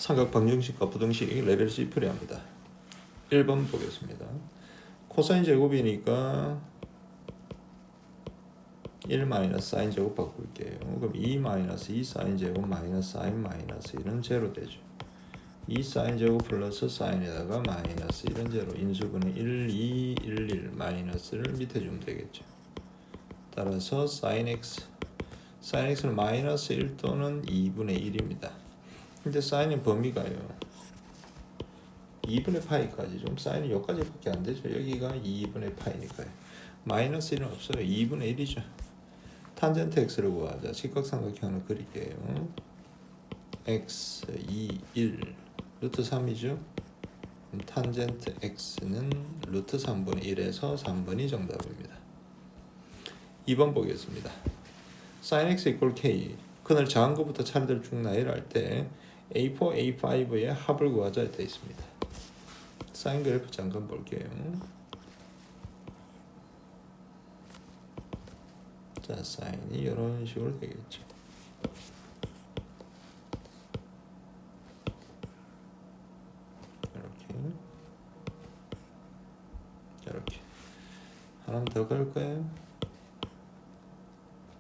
삼각 방정식과 부등식 레벨 C 풀이합니다. 1번 보겠습니다. 코사인 제곱이니까 1 사인 제곱 바꿀게요. 그럼 2 사인 제곱 사인 1은 제로 되죠. 2 사인 제곱 플러스 사인에다가 마이너스 1은 제로, 인수분해 1, 2, 1, 1 마이너스를 밑에 주면 되겠죠. 따라서 사인 x는 마이너스 1 또는 2분의 1입니다. 근데 사인의 범위가요 2분의 파이까지, 좀 사인이 여기까지밖에 안 되죠. 여기가 2분의 파이니까요. 마이너스 1은 없어요. 2분의 1이죠. 탄젠트 x를 구하자. 직각삼각형을 그릴게요. x 2, 1 루트 3이죠. 탄젠트 x는 루트 3분의 1에서 3번이 정답입니다. 2번 보겠습니다. sin x equal k, 그늘 작은 것부터 차례대로 쭉 나열할 때 A4, A5의 합을 구하자 되어 있습니다. 사인 그래프 잠깐 볼게요. 자, 사인이 이런 식으로 되겠죠. 이렇게 하나 더 걸 거예요.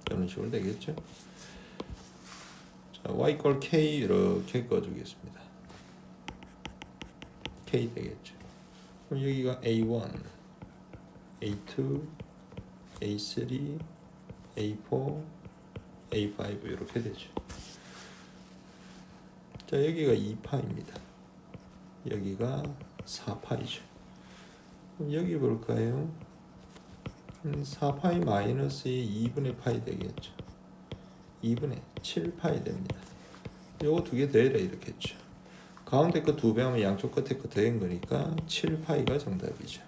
이런 식으로 되겠죠. 자, y equal k 이렇게 꺼주겠습니다. k 되겠죠. 그럼 여기가 A1, A2, A3, A4, A5 이렇게 되죠. 자, 여기가 2파입니다. 여기가 4파이죠. 그럼 여기 볼까요? 4파이 마이너스의 2분의 파이 되겠죠. 2분의 7파이 됩니다. 요거 두 개 더해라 이렇게 했죠. 가운데 거 2배 하면 양쪽 끝에 거 더한 거니까 7파이가 정답이죠.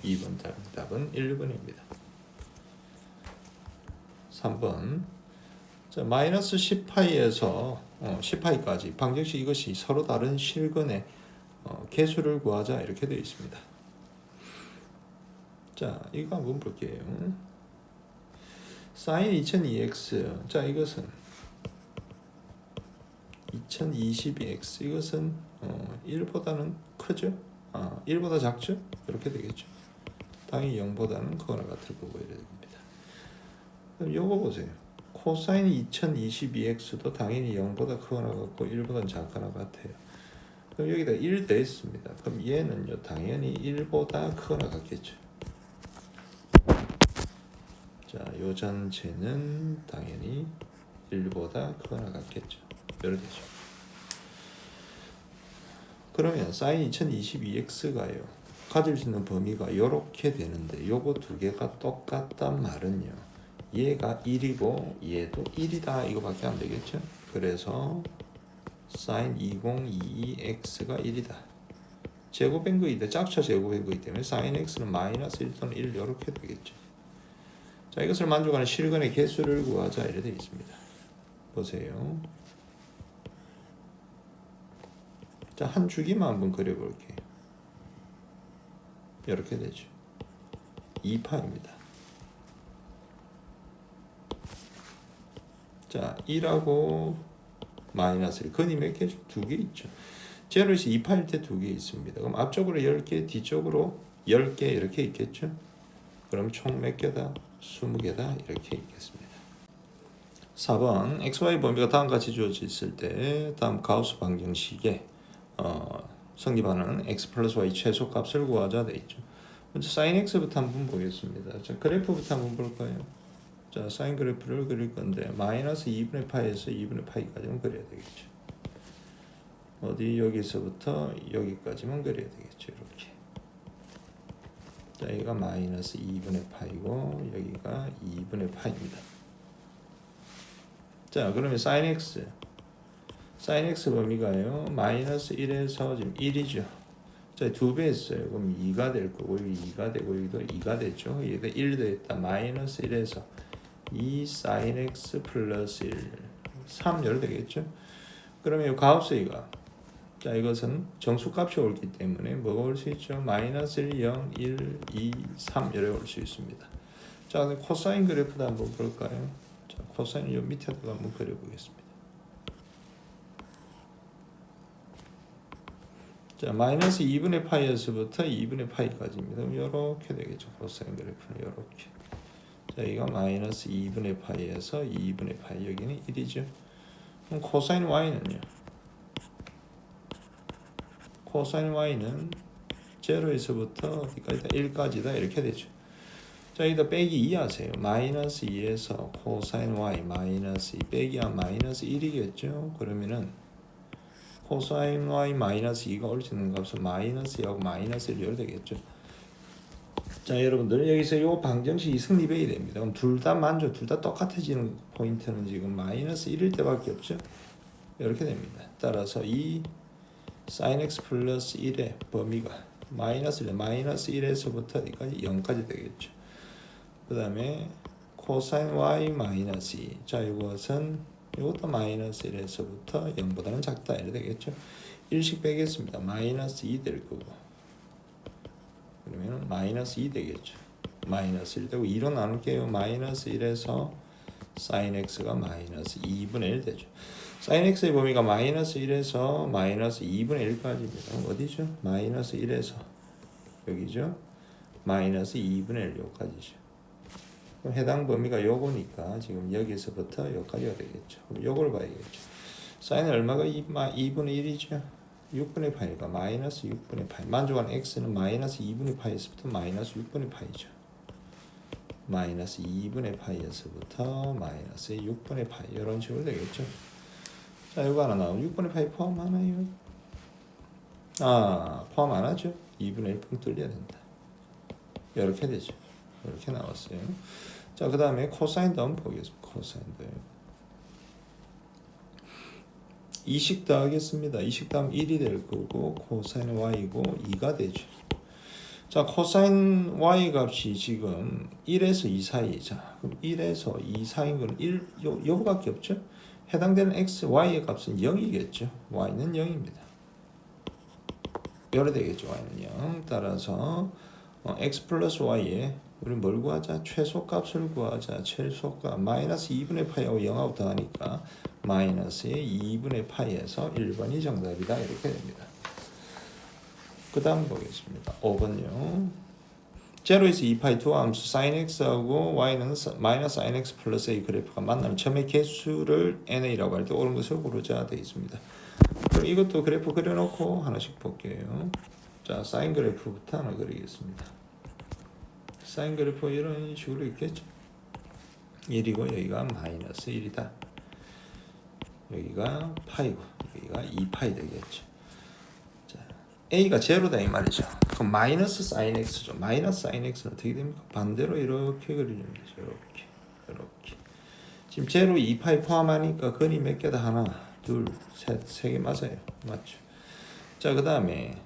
2번 답은 1번입니다. 3번. 자, 마이너스 10파이에서 10파이까지 방정식 이것이 서로 다른 실근의 개수를 구하자 이렇게 되어 있습니다. 자, 이거 한번 볼게요. sin 2002x. 자, 이것은 2022x. 이것은 1보다는 크죠? 1보다 작죠? 이렇게 되겠죠. 당연히 0보다는 크거나 같을 거고 이래야 됩니다. 그럼 요거 보세요. 코사인 2022x도 당연히 0보다 크거나 같고 1보다 작거나 같아요. 그럼 여기다 1 더했습니다. 그럼 얘는요 당연히 1보다 크거나 같겠죠. 자, 요 전체는 당연히 1보다 크거나 같겠죠. 이렇게 되죠. 그러면 sin 2022x가요 가질 수 있는 범위가 이렇게 되는데 요거 두 개가 똑같단 말은요 얘가 1이고 얘도 1이다 이거밖에 안 되겠죠. 그래서 sin 2022x가 1이다. 제곱한 거이다. 짝쳐 제곱한 거이기 때문에 sin x는 마이너스 1 또는 1 이렇게 되겠죠. 자, 이것을 만족하는 실근의 개수를 구하자 이렇게 되어 있습니다. 보세요. 자, 한 주기만 한번 그려볼게요. 이렇게 되죠. 2파입니다. 자, 1하고 마이너스 1. 근이 몇 개죠? 2개 있죠. 제로에서 2파일 때 2개 있습니다. 그럼 앞쪽으로 10개, 뒤쪽으로 10개 이렇게 있겠죠? 그럼 총 몇 개다? 20개다 이렇게 있겠습니다. 4번 xy 범위가 다음과 같이 주어져 있을 때 다음 가우스 방정식에 성립하는 x 플러스 y 최소값을 구하자 돼 있죠. 먼저 sin x부터 한번 보겠습니다. 자, 그래프부터 한번 볼까요? 자, 사인 그래프를 그릴 건데 마이너스 2분의 파이에서 2분의 파이까지만 그려야 되겠죠. 어디 여기서부터 여기까지만 그려야 되겠죠. 이렇게. 자, 여기가 마이너스 2분의 파이고 여기가 2분의 파이입니다. 자, 그러면 sin x 범위가요 마이너스 1에서 지금 1이죠. 자, 2배 했어요. 그럼 2가 될 거고 여기 2가 되고 여기도 2가 됐죠. 여기가 1 더했다. 마이너스 1에서 2 sin x 플러스 1 3 이렇게 되겠죠. 그러면 이 가우스이가 자, 이것은 정수값이 옳기 때문에 뭐가 올 수 있죠? 마이너스 1, 0, 1, 2, 3 이렇게 올 수 있습니다. 자, 코사인 그래프도 한번 볼까요? 자, 코사인 요 밑에다가 한번 그려보겠습니다. 자, 마이너스 2분의 파이에서부터 2분의 파이까지입니다. 그럼 이렇게 되겠죠. 코사인 그래프는 이렇게. 자, 이거 마이너스 2분의 파이에서 2분의 파이, 여기는 1이죠. 그럼 코사인 y는요? 코사인 y는 0에서부터 어디까지다? 1까지다 이렇게 되죠. 자, 여기다 빼기 2 하세요. 마이너스 2에서 코사인 y 마이너스 2 빼기 한 마이너스 1이겠죠. 그러면은 코사인 y 마이너스 2가 올 수 있는 값은 마이너스 2하고 마이너스 1이 되겠죠. 자, 여러분들 여기서 요 방정식이 성립이 됩니다. 그럼 둘 다 만족, 둘 다 똑같아지는 포인트는 지금 마이너스 1일 때밖에 없죠. 이렇게 됩니다. 따라서 이 sin x 플러스 1의 범위가 마이너스 1에서부터 어디까지? 0까지 되겠죠. 그 다음에 코사인 y 마이너스 2. 자, 이것은 이것도 마이너스 1에서부터 0보다는 작다 이래 되겠죠. 1씩 빼겠습니다. 마이너스 2 될 거고, 그러면 마이너스 2 되겠죠. 마이너스 1 되고 2로 나눌게요. 마이너스 1에서 sin x가 마이너스 2분의 1 되죠. sin x의 범위가 마이너스 1에서 마이너스 2분의 1까지입니다. 어디죠? 마이너스 1에서 여기죠. 마이너스 2분의 1 여기까지죠. 그럼 해당 범위가 요거니까 지금 여기서부터 여기까지가 되겠죠. 그럼 요걸 봐야겠죠. 사인은 얼마가 2분의 1이죠. 6분의 파이가 마이너스 6분의 파이. 만족하는 x는 마이너스 2분의 파이에서부터 마이너스 6분의 파이죠. 마이너스 2분의 파이에서부터 마이너스 6분의 파이, 이런 식으로 되겠죠. 자, 이거 하나 나오면 6분의 파이 포함하나요? 포함 안 하죠. 2분의 1 punk 뚫려야 된다. 이렇게 되죠. 이렇게 나왔어요. 자, 그 다음에 코사인도 한번 보겠습니다. 코사인도 2식 더하겠습니다. 2식 더하면 1이 될 거고 코사인 y고 2가 되죠. 자, 코사인 y 값이 지금 1에서 2 사이. 자, 그럼 1에서 2 사이인 건 1 요거밖에 없죠. 해당되는 x, y의 값은 0이겠죠. y는 0입니다. 요래 되겠죠. y는 0. 따라서 x 플러스 y에 우리 뭘 구하자? 최소값을 구하자. 최소값 마이너스 2분의 파이하고 0하고 더하니까 마이너스의 2분의 파이에서 1번이 정답이다. 이렇게 됩니다. 그 다음 보겠습니다. 5번요. 0에서 2파이 두 함수 sin x하고 y는 마이너스 sin x 플러스 a 그래프가 만나면 점의 개수를 na라고 할 때 옳은 것을 고르자 되어 있습니다. 그럼 이것도 그래프 그려놓고 하나씩 볼게요. 자, sin 그래프부터 하나 그리겠습니다. sin 그래프 이런 식으로 있겠죠. 1이고 여기가 마이너스 1이다. 여기가 파이고 여기가 2파이 되겠죠. 자, a가 제로다 이 말이죠. 그럼 마이너스 sin x죠. 마이너스 sin x는 어떻게 됩니까? 반대로 이렇게 그리면 되죠. 이렇게. 지금 제로 2파이 포함하니까 근이 몇 개다? 하나, 둘, 셋, 세 개 맞아요. 맞죠? 자, 그 다음에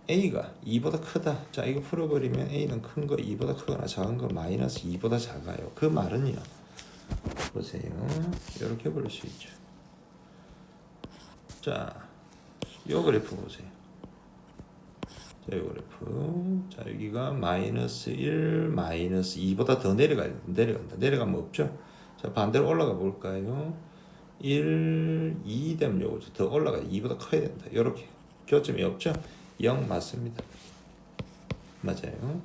a가 2보다 크다. 자, 이거 풀어버리면 a는 큰 거 2보다 크거나 작은 거 마이너스 2보다 작아요. 그 말은요. 보세요. 이렇게 볼 수 있죠. 자, 요 그래프 보세요. 자, 요 그래프. 자, 여기가 마이너스 1, 마이너스 2보다 더 내려간다. 내려가면 없죠? 자, 반대로 올라가 볼까요? 1, 2 되면 요거죠. 더 올라가 2보다 커야 된다. 요렇게. 교점이 없죠? 0 맞습니다. 맞아요.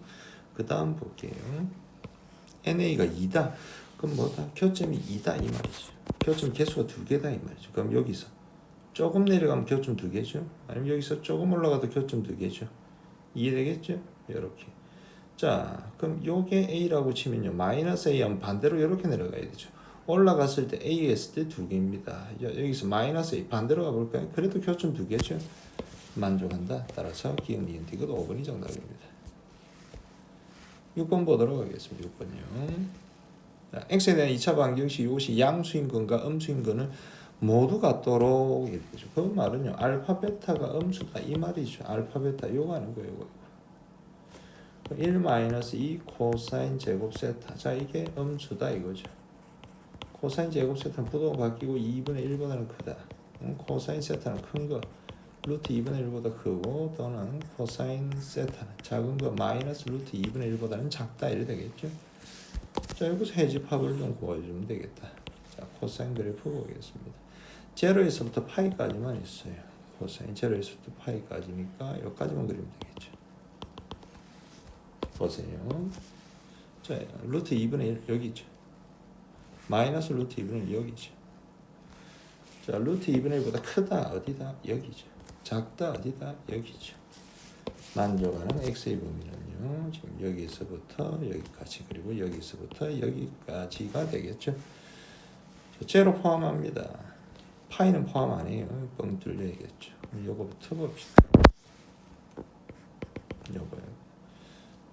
그 다음 볼게요. NA가 2다. 그럼 뭐다? 교점이 2다 이 말이죠. 교점 개수가 2개다 이 말이죠. 그럼 여기서 조금 내려가면 교점 2개죠. 아니면 여기서 조금 올라가도 교점 2개죠. 이해되겠죠? 이렇게. 자, 그럼 요게 A라고 치면요. 마이너스 A 하면 반대로 이렇게 내려가야 되죠. 올라갔을 때 A 했을 때 2개입니다. 여기서 마이너스 A 반대로 가볼까요? 그래도 교점 2개죠. 만족한다. 따라서 기억 니은 디귿 5번이 정답입니다. 6번 보도록 하겠습니다. 6번이요. 자, x에 대한 2차 방정식 이것이 양수인 건가 음수인 거는 모두 같도록 이렇게 되죠. 그 말은요. 알파 베타가 음수다 이 말이죠. 알파 베타 요거 하는 거예요. 요거. 1-2 코사인 제곱 세타. 자, 이게 음수다 이거죠. 코사인 제곱 세타는 부도가 바뀌고 2분의 1보다는 크다. 코사인 세타는 큰 거. 루트 2분의 1보다 크고 또는 코사인 세타는 작은 거 마이너스 루트 2분의 1보다는 작다 이래 되겠죠. 자, 여기서 해집합을 좀 구해주면 되겠다. 자, 코사인 그래프 보겠습니다. 0에서부터 파이까지만 있어요. 코사인 제로에서부터 파이까지니까 여기까지만 그리면 되겠죠. 보세요. 자, 루트 2분의 1 여기 있죠. 마이너스 루트 2분의 1 여기죠. 자, 루트 2분의 1보다 크다 어디다? 여기죠. 작다 어디다? 여기죠. 만족하는 x의 범위는요. 지금 여기서부터 여기까지 그리고 여기서부터 여기까지가 되겠죠. 제로 포함합니다. 파이는 포함 안 해요. 뻥 뚫려야겠죠. 요거부터 봅시다. 요거요.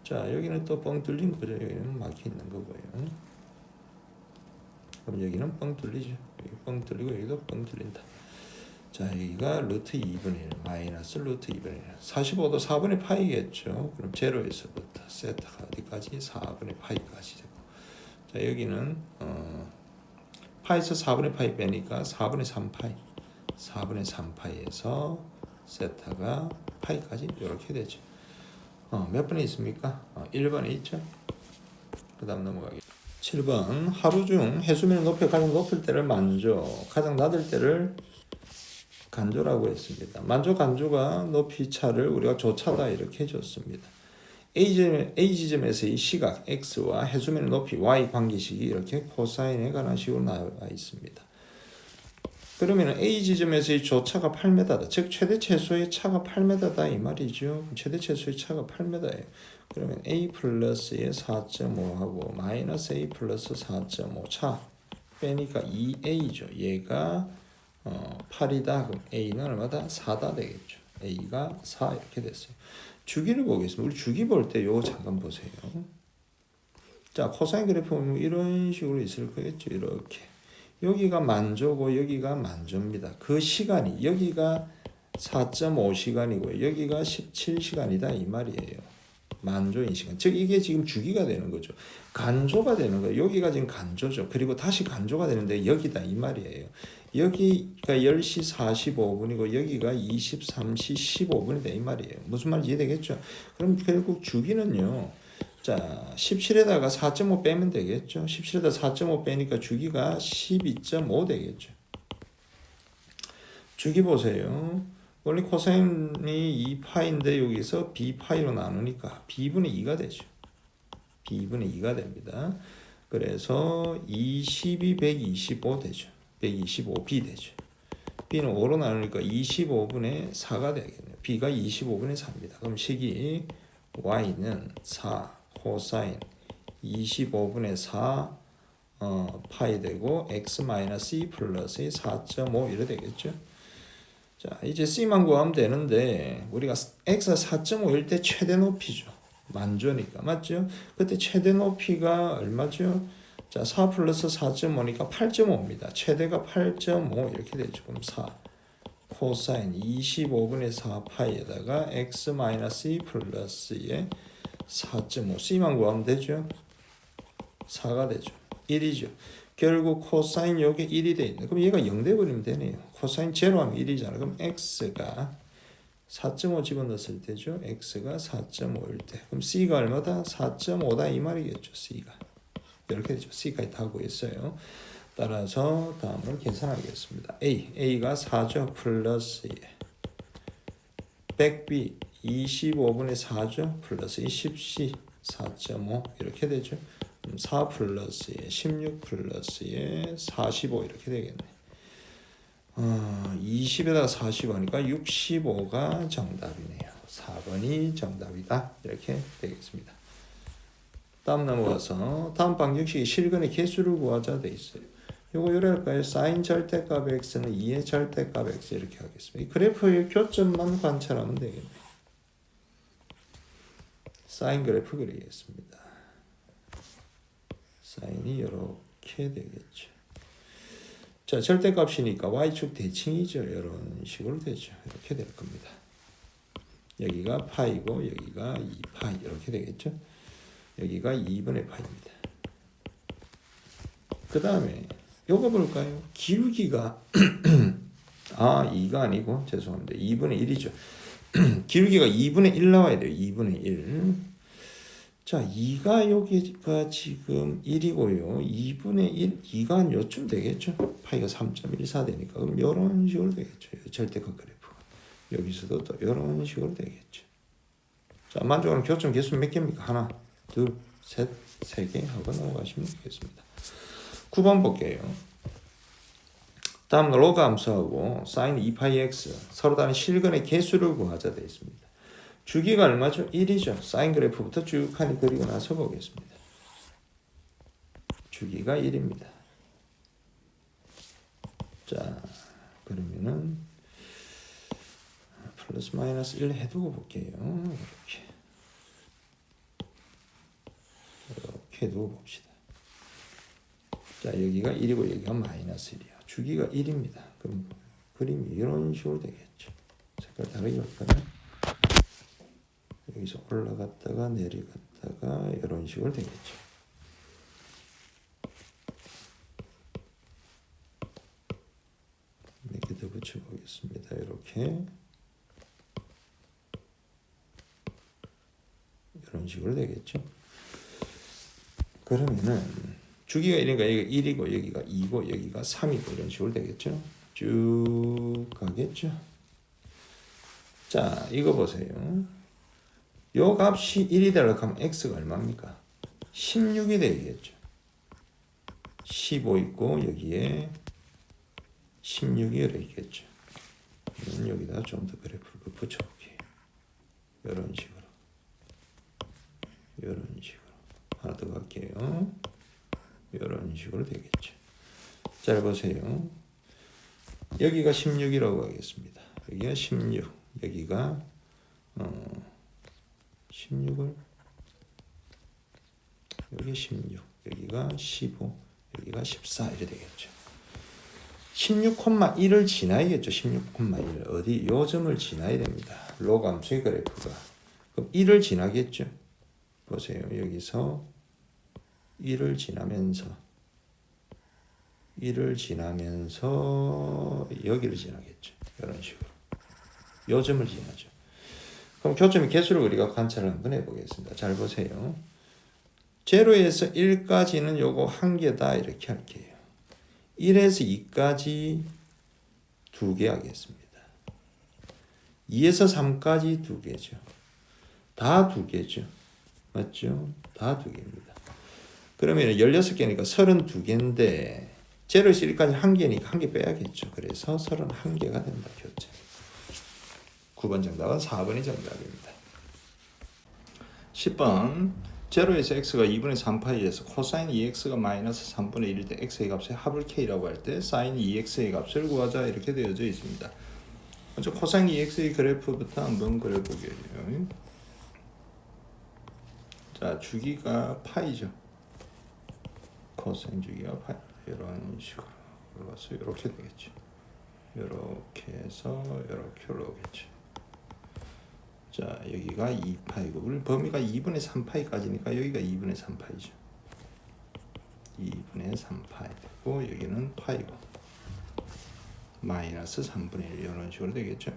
자, 여기는 또 뻥 뚫린 거죠. 여기는 막혀 있는 거고요. 그럼 여기는 뻥 뚫리죠. 여기 뻥 뚫리고 여기도 뻥 뚫린다. 자, 여기가 루트 2분의 1 마이너스 루트 2분의 1 45도 4분의 파이겠죠. 그럼 제로에서부터 세타가 어디까지? 4분의 파이까지 되고. 자, 여기는 파에서 4분의 파이 빼니까 4분의 3파이 4분의 3파이에서 세타가 파이까지 이렇게 되죠. 몇 번에 있습니까? 1번에 있죠. 그 다음 넘어가겠습니다. 7번 하루 중 해수면의 높이가 가장 높을 때를 만조, 가장 낮을 때를 간조라고 했습니다. 만조 간조가 높이 차를 우리가 조차다 이렇게 해줬습니다. A 지점에서의 시각 x와 해수면의 높이 y 관계식이 이렇게 코사인에 관한 식으로 나와 있습니다. 그러면 A 지점에서의 조차가 8m다. 즉 최대 최소의 차가 8m다 이 말이죠. 최대 최소의 차가 8m예요. 그러면 A 플러스의 4.5하고 마이너스 A 플러스 4.5 차 빼니까 2A죠. 얘가 8이다. 그럼 A는 얼마다? 4다 되겠죠. A가 4 이렇게 됐어요. 주기를 보겠습니다. 우리 주기 볼 때 요거 잠깐 보세요. 자, 코사인 그래프 보면 이런 식으로 있을 거겠죠. 이렇게. 여기가 만조고 여기가 만조입니다. 그 시간이 여기가 4.5시간이고 여기가 17시간이다 이 말이에요. 만조인 시간. 즉 이게 지금 주기가 되는 거죠. 간조가 되는 거예요. 여기가 지금 간조죠. 그리고 다시 간조가 되는데 여기다 이 말이에요. 여기가 10시 45분이고 여기가 23시 15분이다 이 말이에요. 무슨 말인지 이해되겠죠? 그럼 결국 주기는요. 자, 17에다가 4.5 빼면 되겠죠. 17에다가 4.5 빼니까 주기가 12.5 되겠죠. 주기 보세요. 원래 코사인이 2파인데 여기서 b파이로 나누니까 b분의 2가 되죠. b분의 2가 됩니다. 그래서 22, 125 되죠. 125b 되죠. b는 5로 나누니까 25분의 4가 되겠네요. b가 25분의 4입니다. 그럼 식이 y는 4 코사인 25분의 4 파이 되고 x-2 플러스 4.5 이래 되겠죠. 자, 이제 c만 구하면 되는데 우리가 x가 4.5일 때 최대 높이죠. 만조니까 맞죠? 그때 최대 높이가 얼마죠? 자, 4 플러스 4.5니까 8.5입니다. 최대가 8.5 이렇게 되죠. 그럼 4 코사인 25분의 4 파이에다가 x-2 플러스에 4.5 c만 구하면 되죠. 4가 되죠. 1이죠. 결국 코사인 요게 1이 돼 있네. 그럼 얘가 0 돼버리면 되네요. 코사인 제로하면 1이잖아. 그럼 x가 4.5 집어넣었을 때죠. x가 4.5일 때. 그럼 c가 얼마다? 4.5다 이 말이겠죠. c가. 이렇게 되죠. c까지 다 구했어요. 따라서 다음으로 계산하겠습니다. a가 4죠. 플러스에 100b 25분의 4죠. 플러스 10c 4.5 이렇게 되죠. 4 플러스에 16 플러스에 45 이렇게 되겠네. 20에다가 40 하니까 65가 정답이네요. 4번이 정답이다. 이렇게 되겠습니다. 다음 넘어가서 다음 방정식이 실근의 개수를 구하자 돼 있어요. 요거 요래 할까요? 사인 절대값 x는 2의 절대값 x 이렇게 하겠습니다. 이 그래프의 교점만 관찰하면 되겠네요. 사인 그래프 그리겠습니다. 사인이 이렇게 되겠죠. 자, 절대값이니까 y축 대칭이죠. 이런 식으로 되죠. 이렇게 될 겁니다. 여기가 파이고 여기가 2파이 이렇게 되겠죠. 여기가 2분의 파이입니다. 그 다음에 요거 볼까요? 기울기가 2가 아니고 죄송합니다. 2분의 1이죠. 기울기가 2분의 1 나와야 돼요. 2분의 1. 자, 2가 여기가 지금 1이고요. 2분의 1, 2가 한 요쯤 되겠죠. 파이가 3.14 되니까. 그럼 이런 식으로 되겠죠. 절대값 그래프. 여기서도 또 이런 식으로 되겠죠. 자, 만족하는 교점 개수 몇 개입니까? 하나, 둘, 셋, 세 개 하고 넘어가시면 되겠습니다. 9번 볼게요. 다음 로그 함수하고 sin 2πx 서로 다른 실근의 개수를 구하자 되어 있습니다. 주기가 얼마죠? 1이죠. 사인 그래프부터 쭉 하니 그리고 나서 보겠습니다. 주기가 1입니다. 자, 그러면은 플러스 마이너스 1 해두고 볼게요. 이렇게 두고 봅시다. 자, 여기가 1이고 여기가 마이너스 1이야. 주기가 1입니다. 그럼 그림이 이런 식으로 되겠죠. 색깔 다르게 할까요? 여기서 올라갔다가 내려갔다가 이런 식으로 되겠죠. 몇 개 더 붙여보겠습니다. 이렇게 이런 식으로 되겠죠. 그러면은 주기가 1이니까 여기가 1이고 여기가 2고 여기가 3이고 이런 식으로 되겠죠. 쭉 가겠죠. 자, 이거 보세요. 요 값이 1이 되려고 하면 x가 얼마입니까? 16이 되겠죠. 15 있고 여기에 16이 이렇겠죠. 여기다 좀 더 그래프를 붙여볼게요. 이런 식으로. 이런 식으로. 하나 더 갈게요. 이런 식으로 되겠죠. 잘 보세요. 여기가 16이라고 하겠습니다. 여기가 16. 여기가 16을 여기 16. 여기가 15. 여기가 14 이렇게 되겠죠. 16,1을 지나야겠죠. 16,1 어디 요 점을 지나야 됩니다. 로그 함수의 그래프가. 그럼 1을 지나겠죠. 보세요. 여기서 1을 지나면서 여기를 지나겠죠. 이런 식으로. 요 점을 지나죠. 그럼 교점의 개수를 우리가 관찰을 한번 해보겠습니다. 잘 보세요. 0에서 1까지는 요거 한 개다 이렇게 할게요. 1에서 2까지 2개 하겠습니다. 2에서 3까지 2개죠. 다 2개죠. 맞죠? 다 2개입니다. 그러면 16개니까 32개인데 0에서 1까지 한 개니까 한 개 빼야겠죠. 그래서 31개가 된다. 교점. 9번 정답은 4번이 정답입니다. 10번 0에서 x가 2분의 3파이에서 코사인 2x가 마이너스 3분의 1일 때 x의 값의 합을 k라고 할 때 사인 2x의 값을 구하자 이렇게 되어져 있습니다. 먼저 코사인 2x의 그래프부터 한번 그려보게요. 자, 주기가 파이죠. 코사인 주기가 파이. 이런 식으로 올라서 이렇게 되겠죠. 이렇게 해서 이렇게 올라오겠죠. 자, 여기가 2파이고 우리 범위가 2분의 3파이까지니까 여기가 2분의 3파이죠. 2분의 3파이 되고 여기는 파이고 마이너스 3분의 1 이런 식으로 되겠죠.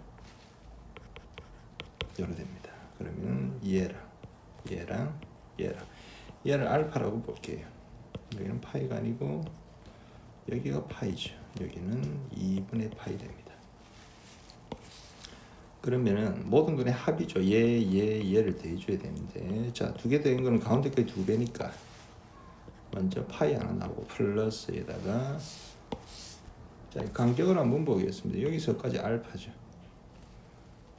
이렇게 됩니다. 그러면 얘를 알파라고 볼게요. 여기는 파이가 아니고 여기가 파이죠. 여기는 2분의 파이 됩니다. 그러면은 모든 것의 합이죠. 얘를 더해줘야 되는데 자, 두 개 된 거는 가운데 거의 2배니까 먼저 파이 하나 나오고 플러스에다가 자, 간격을 한번 보겠습니다. 여기서까지 알파죠.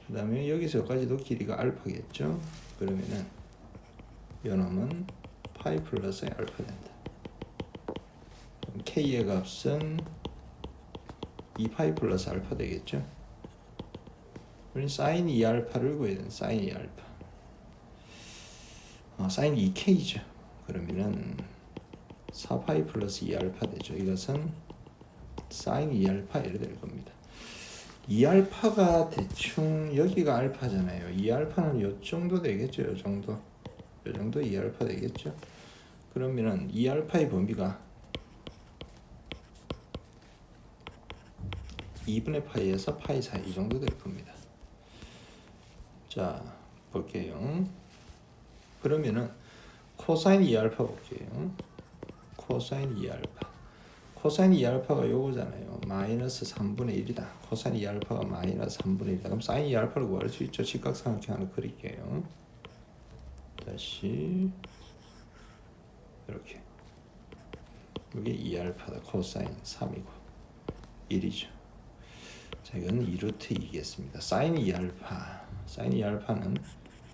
그 다음에 여기서까지도 길이가 알파겠죠. 그러면은 요놈은 파이 플러스 알파 된다. k의 값은 2파이 플러스 알파 되겠죠. 우리는 사인 2알파를 구해야 되는 사인 2알파. 사인 2k죠. 그러면은 4파이 플러스 2알파 되죠. 이것은 사인 2알파 이렇게 될 겁니다. 2알파가 대충 여기가 알파잖아요. 2알파는 요 정도 되겠죠. 요 정도 2알파 되겠죠. 그러면은 2알파의 범위가 2분의 파이에서 파이 사이 이 정도 될 겁니다. 자, 볼게요. 그러면은 코사인 2알파 볼게요. 코사인 2알파. 코사인 2알파가 요거잖아요. 마이너스 3분의 1이다. 코사인 2알파가 마이너스 3분의 1이다. 그럼 사인 2알파를 구할 수 있죠. 직각삼각형 하나 그릴게요. 다시 이렇게 이게 2알파다. 코사인 3이고 1이죠. 자, 이건 2루트 2겠습니다. 사인 2알파. 사인 2알파는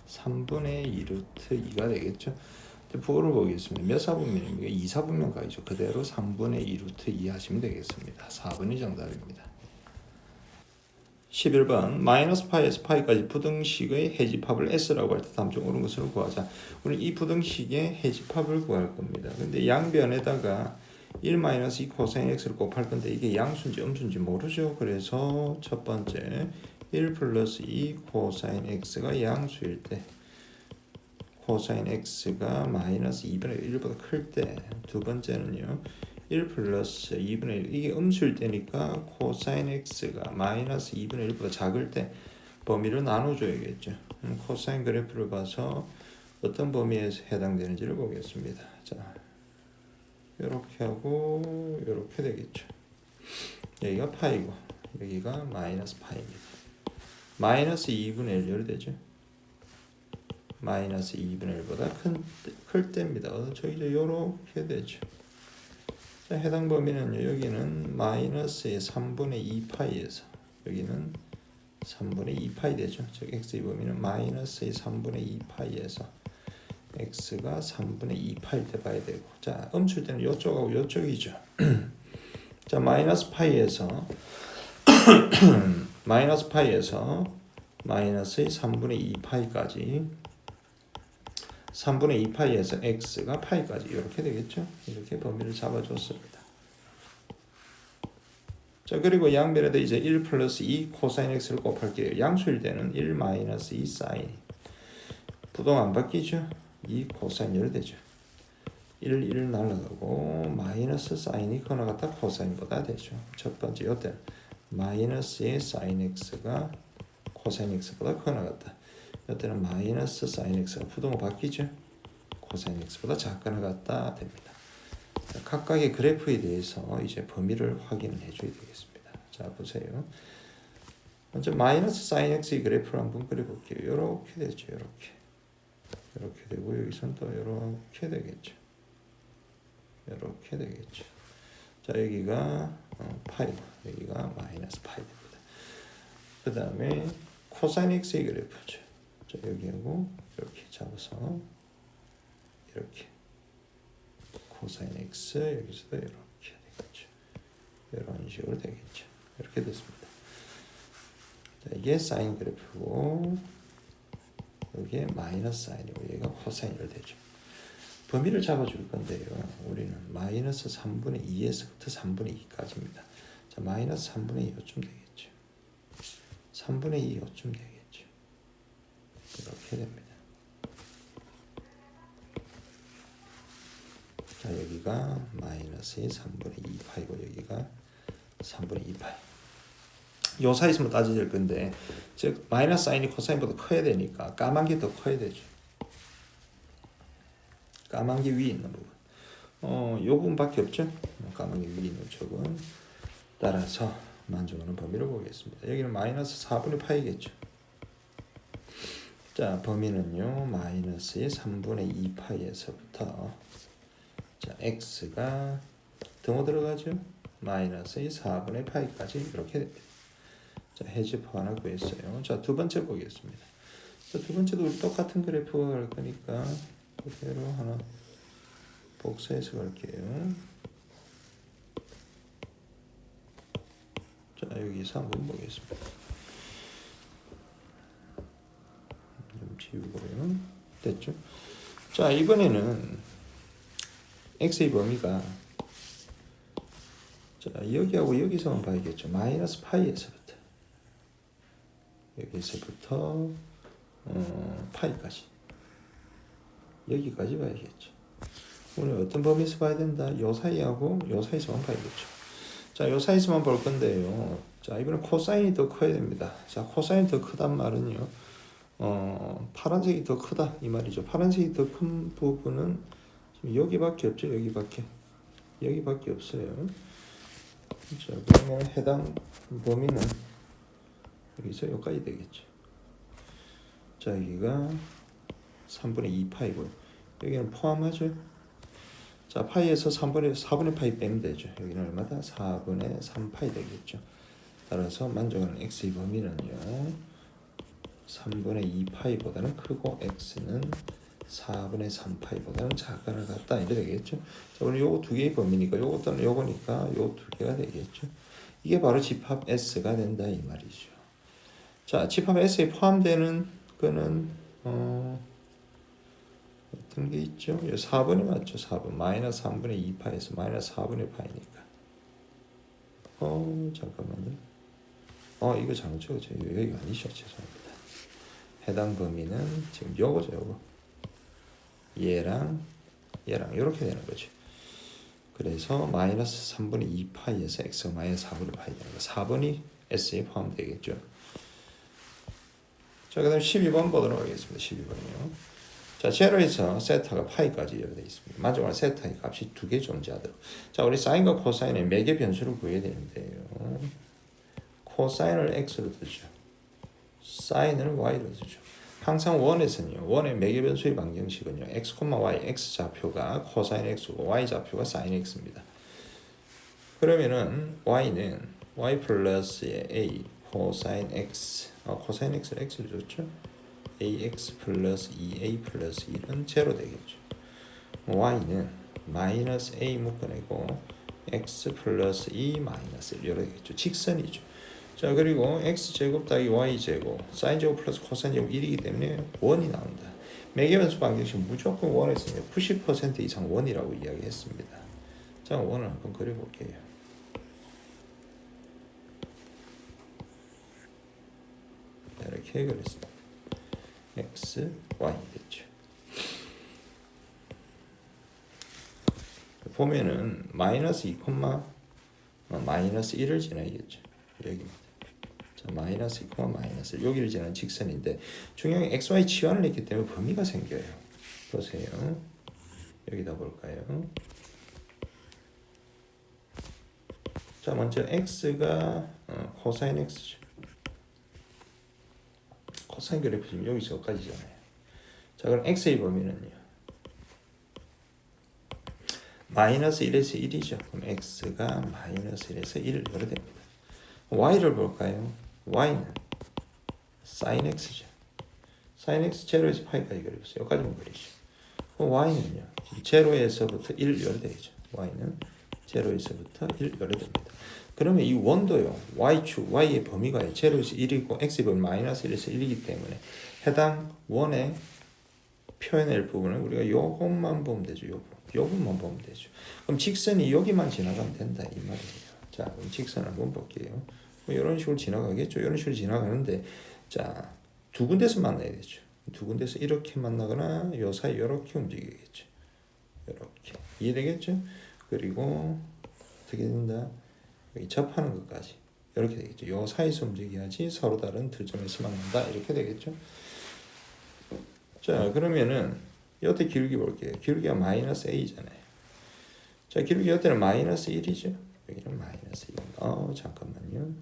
3분의 2루트 2가 되겠죠. 부호를 보겠습니다. 몇 사분면입니까? 2사분면까지죠. 그대로 3분의 2루트 2 하시면 되겠습니다. 4번이 정답입니다. 11번 마이너스 파이에서 파이까지 부등식의 해집합을 S라고 할 때 다음 중 옳은 것을 구하자. 우리 이 부등식의 해집합을 구할 겁니다. 근데 양변에다가 1-2 코사인 X를 곱할 건데 이게 양수인지 음수인지 모르죠. 그래서 첫 번째 1 플러스 2 코사인 X가 양수일 때 코사인 X가 마이너스 2분의 1보다 클 때, 두 번째는요 1 플러스 2분의 1 이게 음수일 때니까 코사인 X가 마이너스 2분의 1보다 작을 때 범위를 나눠줘야겠죠. 코사인 그래프를 봐서 어떤 범위에서 해당되는지를 보겠습니다. 자, 이렇게 하고 이렇게 되겠죠. 여기가 파이고 여기가 마이너스 파이입니다. 마이너스 2분의 1 이렇게 되죠. 마이너스 2분의 1보다 클 때입니다. 저기 이렇게 되죠. 자, 해당 범위는요. 여기는 마이너스의 3분의 2파이에서 여기는 3분의 2파이 되죠. 즉 x의 범위는 마이너스의 3분의 2파이에서 x가 3분의 2파일 때 봐야 되고, 자 음수일 때는 이쪽하고 이쪽이죠. 자 마이너스 파이에서 마이너스의 3분의 2파이까지 3분의 2파이에서 x가 파이까지 이렇게 되겠죠. 이렇게 범위를 잡아줬습니다. 자 그리고 양변에다 이제 1 플러스 2 코사인 x를 곱할게요. 양수일 때는 1 마이너스 2 사인 부동 안 바뀌죠. 2 코사인 이렇게 되죠. 1 날라가고 마이너스 사인이 커나갔다 코사인보다 되죠. 첫 번째 요때 마이너스의 사인 x가 코사인 x보다 커나갔다. 이때는 마이너스 사인 x가 부동으로 바뀌죠. 코사인 x보다 작거나 같다 됩니다. 자, 각각의 그래프에 대해서 이제 범위를 확인을 해줘야 되겠습니다. 자 보세요. 먼저 마이너스 사인 x의 그래프를 한번 그려볼게요. 이렇게 되죠. 이렇게 되고 여기서는 또 이렇게 되겠죠. 이렇게 되겠죠. 자 여기가 파이고 여기가 마이너스 파이 됩니다. 그 다음에 코사인 x의 그래프죠. 자 여기하고 이렇게 잡아서 이렇게 코사인 x 여기서도 이렇게 되겠죠. 이런 식으로 되겠죠. 이렇게 됐습니다. 자 이게 사인 그래프고 여기에 마이너스 사인이고 여기가 코사인으로 되죠. 범위를 잡아줄 건데요. 우리는 마이너스 3분의 2에서부터 3분의 2까지입니다. 자 마이너스 3분의 2 요쯤 되겠죠. 3분의 2 요쯤 되겠죠. 이렇게 됩니다. 자 여기가 마이너스의 3분의 2파이고 여기가 3분의 2파이. 요 사이에서만 따져질 건데 즉 마이너스 사인이 코사인보다 커야 되니까 까만 게 더 커야 되죠. 까만 게 위에 있는 부분. 요 부분밖에 없죠. 까만 게 위에 있는 쪽은 따라서 만족하는 범위를 보겠습니다. 여기는 마이너스 4분의 파이겠죠. 자 범위는요 마이너스의 3분의 2파이에서부터 자 x가 등호 들어가죠. 마이너스의 4분의 파이까지 이렇게 됩니다. 자 해집합 하나 구했어요. 자 두 번째 보겠습니다. 자, 두 번째도 우리 똑같은 그래프가 갈 거니까 그대로 하나 복사해서 갈게요. 자 여기서 한번 보겠습니다. 좀 지우고요. 됐죠? 자 이번에는 x의 범위가 자 여기하고 여기서만 봐야겠죠. 마이너스 파이에서부터 여기서부터 파이까지 여기까지 봐야겠죠. 오늘 어떤 범위에서 봐야 된다? 요 사이하고 요 사이에서만 봐야겠죠. 자, 요 사이에서만 볼 건데요. 자, 이번엔 코사인이 더 커야 됩니다. 자, 코사인이 더 크단 말은요. 파란색이 더 크다 이 말이죠. 파란색이 더 큰 부분은 지금 여기밖에 없죠. 여기밖에 없어요. 자, 그러면 해당 범위는 여기서 여기까지 되겠죠. 자, 여기가 3분의 2 파이고요. 여기는 포함하죠. 자, 파이에서 4분의 파이 빼면 되죠. 여기는 얼마다? 4분의 3 파이 되겠죠. 따라서 만족하는 x의 범위는요, 3분의 2 파이보다는 크고 x는 4분의 3 파이보다는 작거나 같다 이래 되겠죠. 자, 오늘 요거 두 개의 범위니까 요거 또는 요거니까 요 두 개가 되겠죠. 이게 바로 집합 S가 된다 이 말이죠. 자, 집합 S에 포함되는 거는 어떤 게 있죠? 4번이 맞죠. 4번 마이너스 3분의 2 파이에서 마이너스 4분의 파이니까. 잠깐만요. 이거 잘못 적었죠. 여기가 아니죠. 죄송합니다. 해당 범위는 지금 요거죠. 요거. 얘랑 이렇게 되는 거죠. 그래서 마이너스 3분의 2 파이에서 x가 마이너스 4분의 파이 되는 거. 4번이 S에 포함되겠죠. 자, 그 다음 12번 보도록 하겠습니다. 12번이요. 자, 제로에서 세타가 파이까지 되어 있습니다. 만족하는 세타의 값이 두 개 존재하도록. 자, 우리 사인과 코사인의 매개 변수를 구해야 되는데요. 코사인을 x로 두죠. 사인을 y로 두죠. 항상 원에서는요. 원의 매개 변수의 방정식은요. x, y, x 좌표가 코사인 x고 y 좌표가 사인 x입니다. 그러면은 y는 y 플러스의 a 코사인 x, 코사인 x를 x로 줬죠. ax 플러스 2a 플러스 1은 제로 되겠죠. y는 마이너스 a 묶어내고 x 플러스 2 마이너스 1 이렇게 되겠죠. 직선이죠. 자, 그리고 x제곱 더하기 y제곱 사인제곱 플러스 코사인제곱 1이기 때문에 원이 나온다. 매개변수 방정식 무조건 원에서 90% 이상 원이라고 이야기했습니다. 자, 원을 한번 그려볼게요. 이렇게 그렸습니다. x, y 됐죠. 보면은 마이너스 2, 마이너스 1을 지나야겠죠. 여기입니다. 자, 마이너스 2, 마이너스 1 여기를 지나는 직선인데 중요한 xy 치환을 했기 때문에 범위가 생겨요. 보세요. 여기다 볼까요? 자, 먼저 x가 코사인 x죠. 코사인 그래프 지금 여기서 여기까지잖아요. 자, 그럼 x의 범위는요. 마이너스 1에서 1이죠. 그럼 x가 마이너스 1에서 1 이렇게 됩니다. y를 볼까요? y는 sin x죠. sin x 제로에서 파이까지 그려보세요. 여기까지만 그리죠. 그럼 y는요. 제로에서부터 1 이렇게 되죠. y는 제로에서부터 1 이렇게 됩니다. 그러면 이 원도요. y축, y의 범위가 제로에서 1이고 x의 범위 마이너스 1에서 1이기 때문에 해당 원의 표현할 부분은 우리가 요것만 보면 되죠. 요것만 보면 되죠. 그럼 직선이 여기만 지나가면 된다 이 말이에요. 자, 그럼 직선 한번 볼게요. 이런 식으로 지나가겠죠. 이런 식으로 지나가는데, 자, 두 군데서 만나야 되죠. 두 군데서 이렇게 만나거나 요 사이 이렇게 움직이겠죠. 이렇게 이해되겠죠? 그리고 어떻게 된다? 여기 접하는 것까지 이렇게 되겠죠. 요 사이에서 움직여야지 서로 다른 두 점에서 만난다 이렇게 되겠죠. 자, 그러면은 여태 기울기 볼게요. 기울기가 마이너스 a잖아요. 자, 기울기 여태는 마이너스 1이죠. 여기는 마이너스 1. 잠깐만요.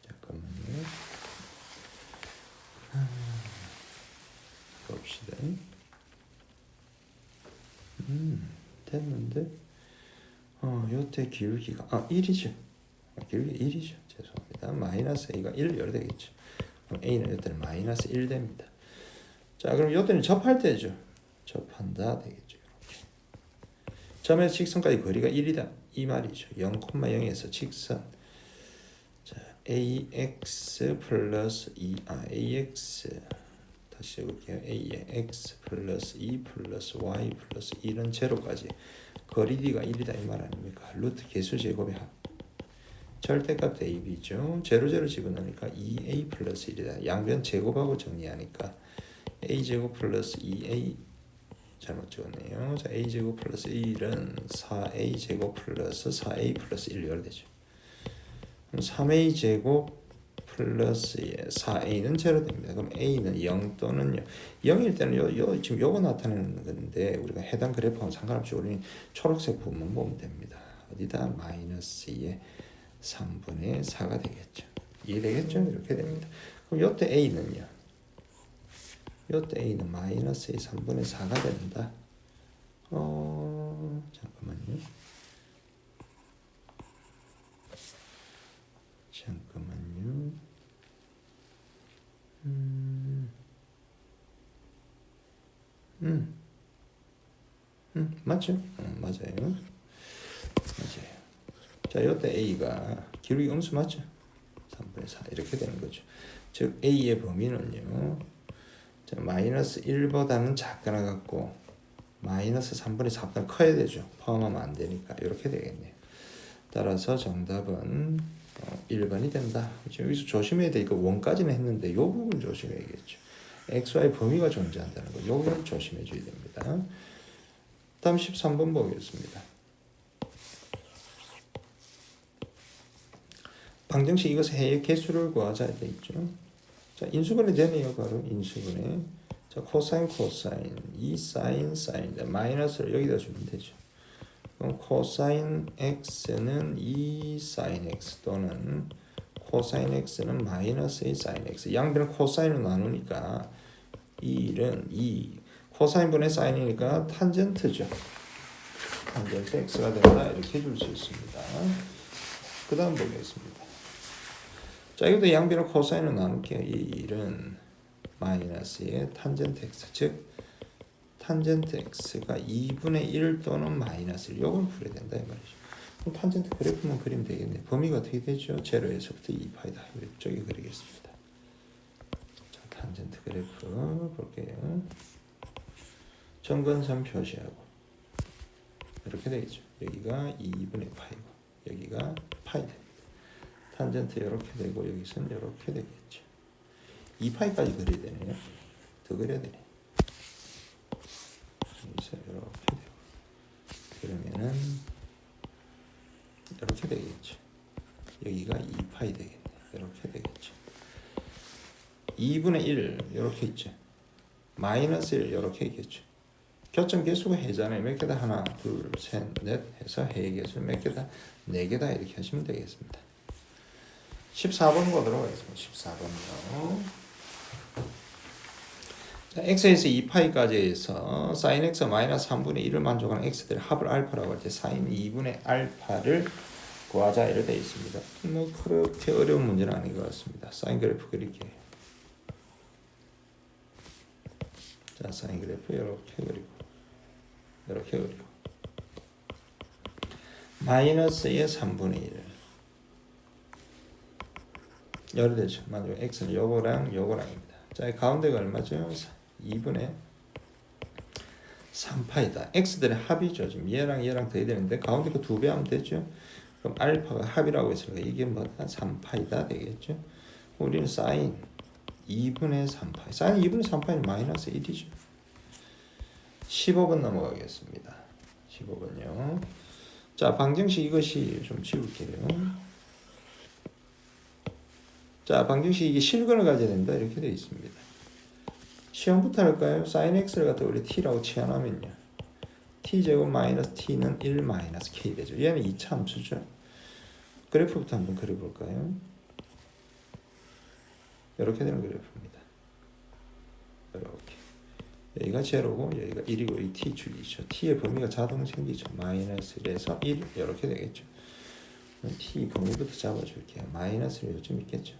잠깐만요. 봅시다. 됐는데 여태 기울기가 1이죠. 기울기 1이죠. 죄송합니다. 마이너스 a가 1 이렇게 되겠죠. 그럼 a는 여태는 마이너스 1 됩니다. 자, 그럼 여태는 접할 때죠. 접한다 되겠죠. 이렇게. 점에서 직선까지 거리가 1이다 이 말이죠. 0,0에서 직선. 자, ax 플러스 2 ax 다시 해볼게요. a의 x 플러스 2 플러스 y 플러스 1은 제로까지 거리 d가 1이다 이 말 아닙니까? 루트 개수 제곱의 합. 절대값 ab죠. 제로 집어넣으니까 2a 플러스 1이다. 양변 제곱하고 정리하니까 a제곱 플러스 2a 잘못 적었네요. 자, a제곱 플러스 1은 4a제곱 플러스 4a 플러스 1 이렇게 되죠. 그럼 3a제곱 플러스에 4a는 제로 됩니다. 그럼 a는 0 또는 0일 때는 지금 요거 나타내는 건데 우리가 해당 그래프하고 상관없이 우리는 초록색 부분만 보면 됩니다. 어디다 마이너스 2의 3분의 4가 되겠죠. 이해되겠죠? 이렇게 됩니다. 그럼 요때 a는요. 요때 a는 마이너스 2의 3분의 4가 된다. 잠깐만요. 맞죠? 맞아요. 맞아요. 자, 요때 a가 기울기 음수 맞죠? 3분의 4 이렇게 되는 거죠. 즉 a의 범위는요. 자, 마이너스 1보다는 작거나 같고 마이너스 3분의 4보다 커야 되죠. 포함하면 안 되니까 이렇게 되겠네요. 따라서 정답은 1번이 된다. 지금 여기서 조심해야 돼. 이거 원까지는 했는데 이 부분 조심해야겠죠. XY 범위가 존재한다는 거. 이 부분 조심해 줘야 됩니다. 다음 13번 보겠습니다. 방정식 이것의 해의 개수를 구하자 돼 있죠. 자, 인수분해 되네요. 바로 인수분해. 자, 코사인, 2 사인, 마이너스를 여기다 주면 되죠. 그럼 코사인 x는 2 사인 x 또는 코사인 x는 마이너스 2 사인 x. 양변을 코사인으로 나누니까 1은 2 코사인 분의 사인이니까 탄젠트죠. 탄젠트 x가 된다. 이렇게 줄 수 있습니다. 그 다음 보겠습니다. 자, 이것도 양변을 코사인으로 나눌게요. 1은 마이너스 2의 탄젠트 x. 즉 탄젠트 x가 2분의 1 또는 마이너스 1. 요걸 풀어야 된다 이 말이죠. 그럼 탄젠트 그래프만 그리면 되겠네. 범위가 어떻게 되죠? 0에서부터 2파이다. 이쪽에 그리겠습니다. 자, 탄젠트 그래프 볼게요. 점근선 표시하고 이렇게 되겠죠. 여기가 2분의 파이고 여기가 파이 됩니다. 탄젠트 이렇게 되고 여기서는 이렇게 되겠죠. 2파이까지 그려야 되네요. 더 그려야 되네. 여기서 이렇게 되고 그러면은 이렇게 되겠죠. 여기가 2파이 되겠네. 이렇게 되겠죠. 2분의 1 이렇게 있죠. 마이너스 1 이렇게 있겠죠. 교점 개수가 해잖아요. 몇 개다? 하나, 둘, 셋, 넷 해서 해 개수 몇 개다? 4개다 이렇게 하시면 되겠습니다. 14번 보도록 하겠습니다. 14번요. 자, x에서 2파이까지 해서 sin x 마이너스 3분의 1을 만족하는 x들의 합을 알파라고 할 때 sin 2분의 알파를 구하자 이렇게 되어 있습니다. 뭐 그렇게 어려운 문제는 아닌 것 같습니다. 사인 그래프 그릴게요. 자, 사인 그래프 이렇게 그리고 이렇게 그리고 마이너스의 3분의 1 열이 되죠. 맞아요. x는 요거랑 요거랑입니다. 자, 가운데가 얼마죠? 2분의 3파이다. x들의 합이죠. 지금 얘랑 얘랑 더해야 되는데 가운데 거 2배 하면 되죠. 그럼 알파가 합이라고 했으니까 이게 뭐다? 3파이다 되겠죠. 우리는 사인 2분의 3파이. 사인 2분의 3파이는 마이너스 1이죠. 15번 넘어가겠습니다. 15번요. 자, 방정식 이것이 좀 지울게요. 자, 방정식 이게 실근을 가져야 된다. 이렇게 되어 있습니다. 시험부터 할까요? sin x를 갖다 우리 t라고 치환하면요. t제곱 마이너스 t는 1 마이너스 k 되죠. 얘는 2차 함수죠. 그래프부터 한번 그려볼까요? 이렇게 되는 그래프입니다. 이렇게. 여기가 제로고 여기가 1이고 이 t 줄이죠. t의 범위가 자동 생기죠. 마이너스 1에서 1 이렇게 되겠죠. t 범위부터 잡아줄게요. 마이너스를 요즘 있겠죠.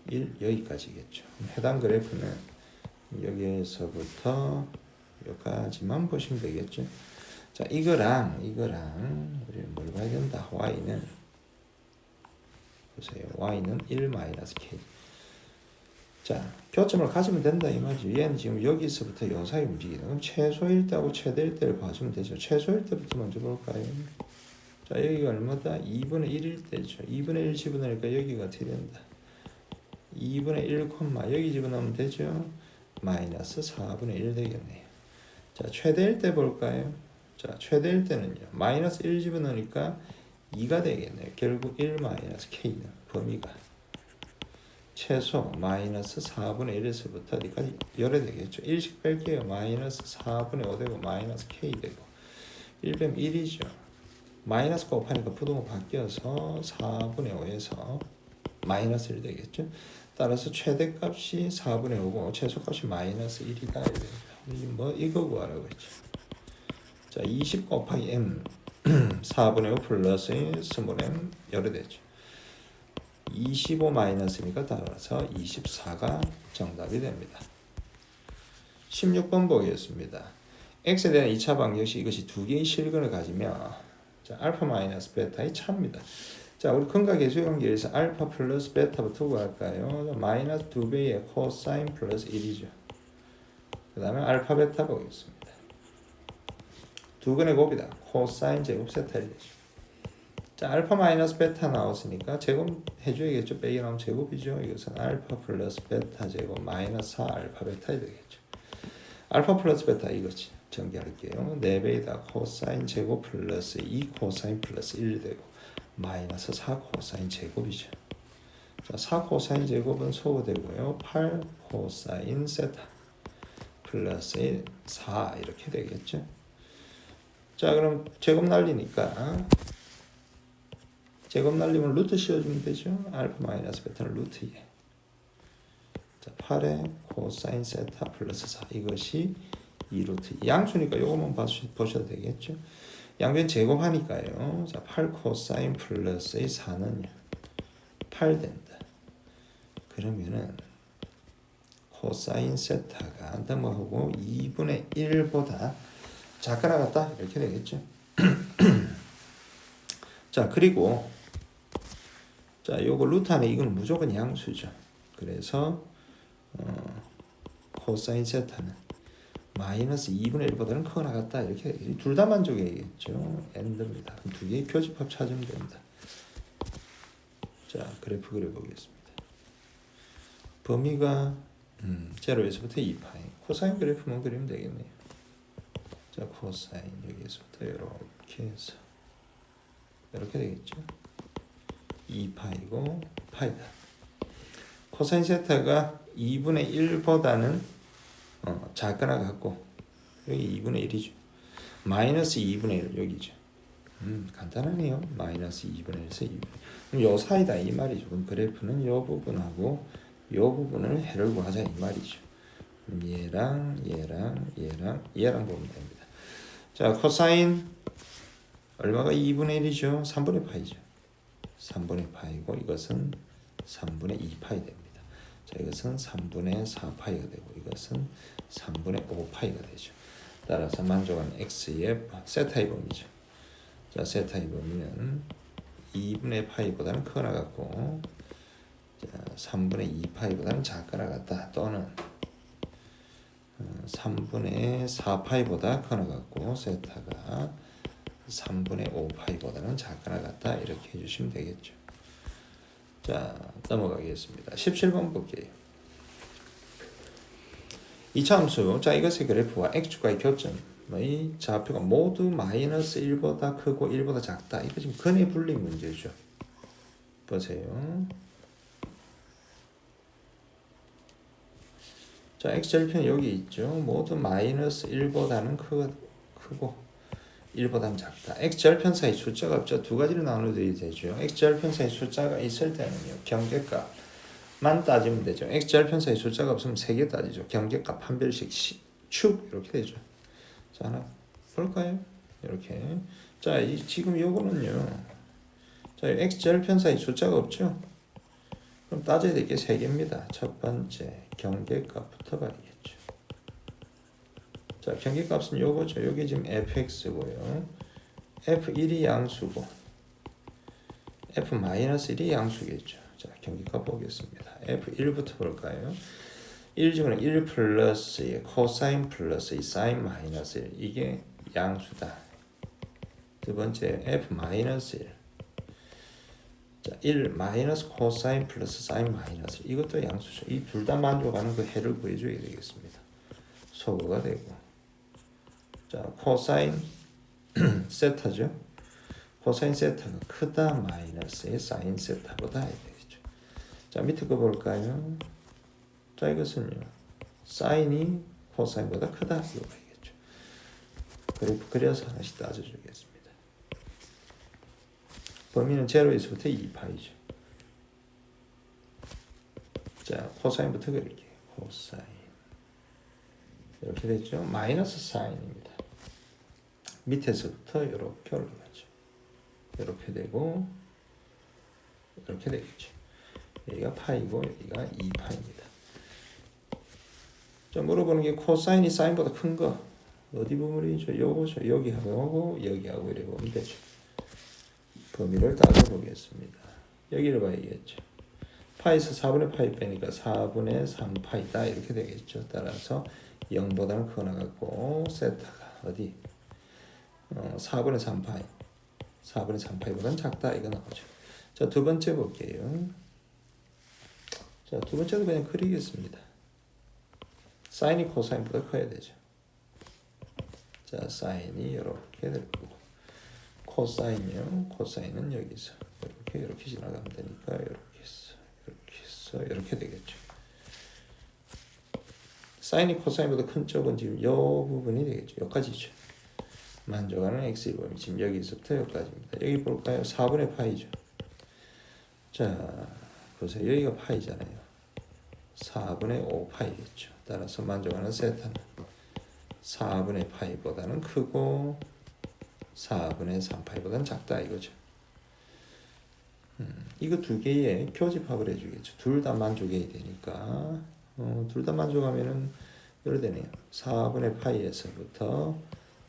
1 여기까지겠죠. 해당 그래프는 여기에서부터 여기까지만 보시면 되겠죠. 자, 이거랑 우리는 뭘 봐야 된다. y는 보세요. y는 1 마이너스 k. 자, 교점을 가지면 된다 이 말이죠. 얘는 지금 여기서부터 요 사이 움직이다. 그럼 최소일 때하고 최대일 때를 봐주면 되죠. 최소일 때부터 먼저 볼까요? 자, 여기가 얼마다? 2분의 1일 때죠. 2분의 1 집어넣으니까 여기가 어떻게 된다? 2분의 1, 여기 집어넣으면 되죠. 마이너스 4분의 1 되겠네요. 자, 최대일 때 볼까요? 자, 최대일 때는요. 마이너스 1 집어넣으니까 2가 되겠네요. 결국 1 마이너스 k는 범위가 최소 마이너스 4분의 1에서부터 어디까지 열어야 되겠죠. 1씩 뺄게요. 마이너스 4분의 5 되고 마이너스 k 되고 1 빼면 1이죠. 마이너스 곱하니까 부동호 바뀌어서 4분의 5에서 마이너스 1 되겠죠. 따라서 최대값이 4분의 5고 최소값이 마이너스 1이다. 뭐 이거 구하라고 했죠. 자, 20 곱하기 m 4분의 5 플러스 스몰 m 열어야 되죠. 25 마이너스니까 따라서 24가 정답이 됩니다. 16번 보겠습니다. x에 대한 2차 방정식 이것이 두 개의 실근을 가지며 자, 알파 마이너스 베타의 차입니다. 자, 우리 근각 계수의 관계에서 알파 플러스 베타부터 구할까요? 마이너스 2배의 코사인 플러스 1이죠. 그 다음에 알파 베타 보겠습니다. 두 근의 곱이다. 코사인 제곱 세타 1이죠. 자, 알파 마이너스 베타 나왔으니까 제곱 해줘야겠죠. 빼기 나오면 제곱이죠. 이것은 알파 플러스 베타 제곱 마이너스 4 알파 베타 되겠죠. 알파 플러스 베타 이거지. 전개할게요. 4배이다. 코사인 제곱 플러스 2 코사인 플러스 1 되고 마이너스 4 코사인 제곱이죠. 자, 4 코사인 제곱은 소거되고요. 8 코사인 세타 플러스 4 이렇게 되겠죠. 자, 그럼 제곱 날리니까 제곱 날리면 루트 씌워주면 되죠. 알파 마이너스 베타는 루트 2. 자, 8의 코사인 세타 플러스 4 이것이 2루트 2. 양수니까 요것만 보셔도 되겠죠. 양변 제곱하니까요. 자, 8 코사인 플러스 4는요. 8 된다. 그러면은 코사인 세타가 뭐하고 2분의 1보다 작거나 같다 이렇게 되겠죠. 자, 그리고 자, 요거 루트 안에 이건 무조건 양수죠. 그래서 코사인 세타는 마이너스 2분의 1보다는 크거나 같다 이렇게 둘 다 만족해야겠죠. 엔드입니다. 두 개의 교집합 찾으면 됩니다. 자, 그래프 그려보겠습니다. 범위가 0에서부터 2파이 코사인 그래프만 그리면 되겠네요. 자, 코사인 여기에서부터 이렇게 해서 이렇게 되겠죠. 2파이고 파이다. 코사인 세타가 2분의 1보다는 작거나 같고 여기 2분의 1이죠. 마이너스 2분의 1 여기죠. 간단하네요. 마이너스 2분의 1에서 2분의 1. 그럼 요 사이다 이 말이죠. 그럼 그래프는 요 부분하고 요 부분을 해를 구하자 이 말이죠. 그럼 얘랑 보면 됩니다. 자, 코사인 얼마가 2분의 1이죠? 3분의 파이죠. 3분의 파이고 이것은 3분의 2파이 됩니다. 자, 이것은 3분의 4파이가 되고 이것은 3분의 5파이가 되죠. 따라서 만족한 x의 세타의 범위죠. 자, 세타의 범위는 2분의 파이보다는 크거나 같고 3분의 2파이보다는 작거나 같다. 또는 3분의 4파이보다 크거나 같고 세타가 3분의 5파이보다는 작거나 같다. 이렇게 해주시면 되겠죠. 자, 넘어가겠습니다. 17번 볼게요. 이차 함수, 자, 이것의 그래프와 x축과의 교점의 좌표가 모두 마이너스 1보다 크고 1보다 작다. 이거 지금 근의 분리 문제죠. 보세요. 자, x절편 여기 있죠. 모두 마이너스 1보다는 크고 1보다는 작다. x절편 사이 숫자가 없죠. 두 가지로 나누어야 되죠. x절편 사이 숫자가 있을 때는요. 경계값만 따지면 되죠. x절편 사이 숫자가 없으면 세 개 따지죠. 경계값 한 별씩 축 이렇게 되죠. 자, 하나 볼까요? 이렇게. 자, 지금 요거는요. 자, x절편 사이 숫자가 없죠. 그럼 따져야 될 게 세 개입니다. 첫 번째 경계값부터 봐야겠죠. 자, 경계값은 요거죠. 여기 지금 fx고요. f1이 양수고 f-1이 양수겠죠. 자, 경계값 보겠습니다. f1부터 볼까요? 1 중에는 1 플러스 코사인 플러스 사인 마이너스 1 이게 양수다. 두 번째 f-1 자, 1 마이너스 코사인 플러스 사인 마이너스 이것도 양수죠. 이 둘 다 만족하는 그 해를 구해줘야 되겠습니다. 소거가 되고 자, 코사인 세타죠. 코사인 세타가 크다 마이너스의 사인 세타보다 해야 되겠죠. 자, 밑에 거 볼까요? 자, 이것은요. 사인이 코사인보다 크다. 이거 봐야겠죠. 그래프 그려서 하나씩 따져주겠습니다. 범위는 0에서부터 2파이죠. 자, 코사인부터 그릴게요. 코사인. 이렇게 됐죠. 마이너스 사인입니다. 밑에서부터 이렇게 올라가죠. 이렇게 되고 이렇게 되겠죠. 여기가 파이고 여기가 2파입니다. 자, 물어보는 게 코사인이 사인보다 큰 거 어디 부분이죠? 요거죠. 여기하고 여기하고 이래 보면 되죠. 범위를 따져보겠습니다. 여기를 봐야겠죠. 파이에서 4분의 파이 빼니까 4분의 3파이다 이렇게 되겠죠. 따라서 0보다는 크거 나갔고 세타가 어디? 4분의 3파이 4분의 3파이보다는 작다 이거 나오죠. 자, 두 번째 볼게요. 자, 두 번째도 그냥 그리겠습니다. 사인이 코사인보다 커야 되죠. 자, 사인이 이렇게 될 거고 코사인이요. 코사인은 여기서 이렇게 지나가면 되니까 이렇게 해서 이렇게 되겠죠. 사인이 코사인보다 큰 쪽은 지금 이 부분이 되겠죠. 여기까지죠. 만족하는 x의 범위 지금 여기서부터 여기까지입니다. 여기 볼까요? 4분의 파이죠. 자, 보세요. 여기가 파이잖아요. 4분의 5파이겠죠. 따라서 만족하는 세타는 4분의 파이보다는 크고 4분의 3파이보다는 작다 이거죠. 이거 두 개의 교집합을 해주겠죠. 둘 다 만족해야 되니까 둘 다 만족하면은 이렇게 되네요. 4분의 파이에서부터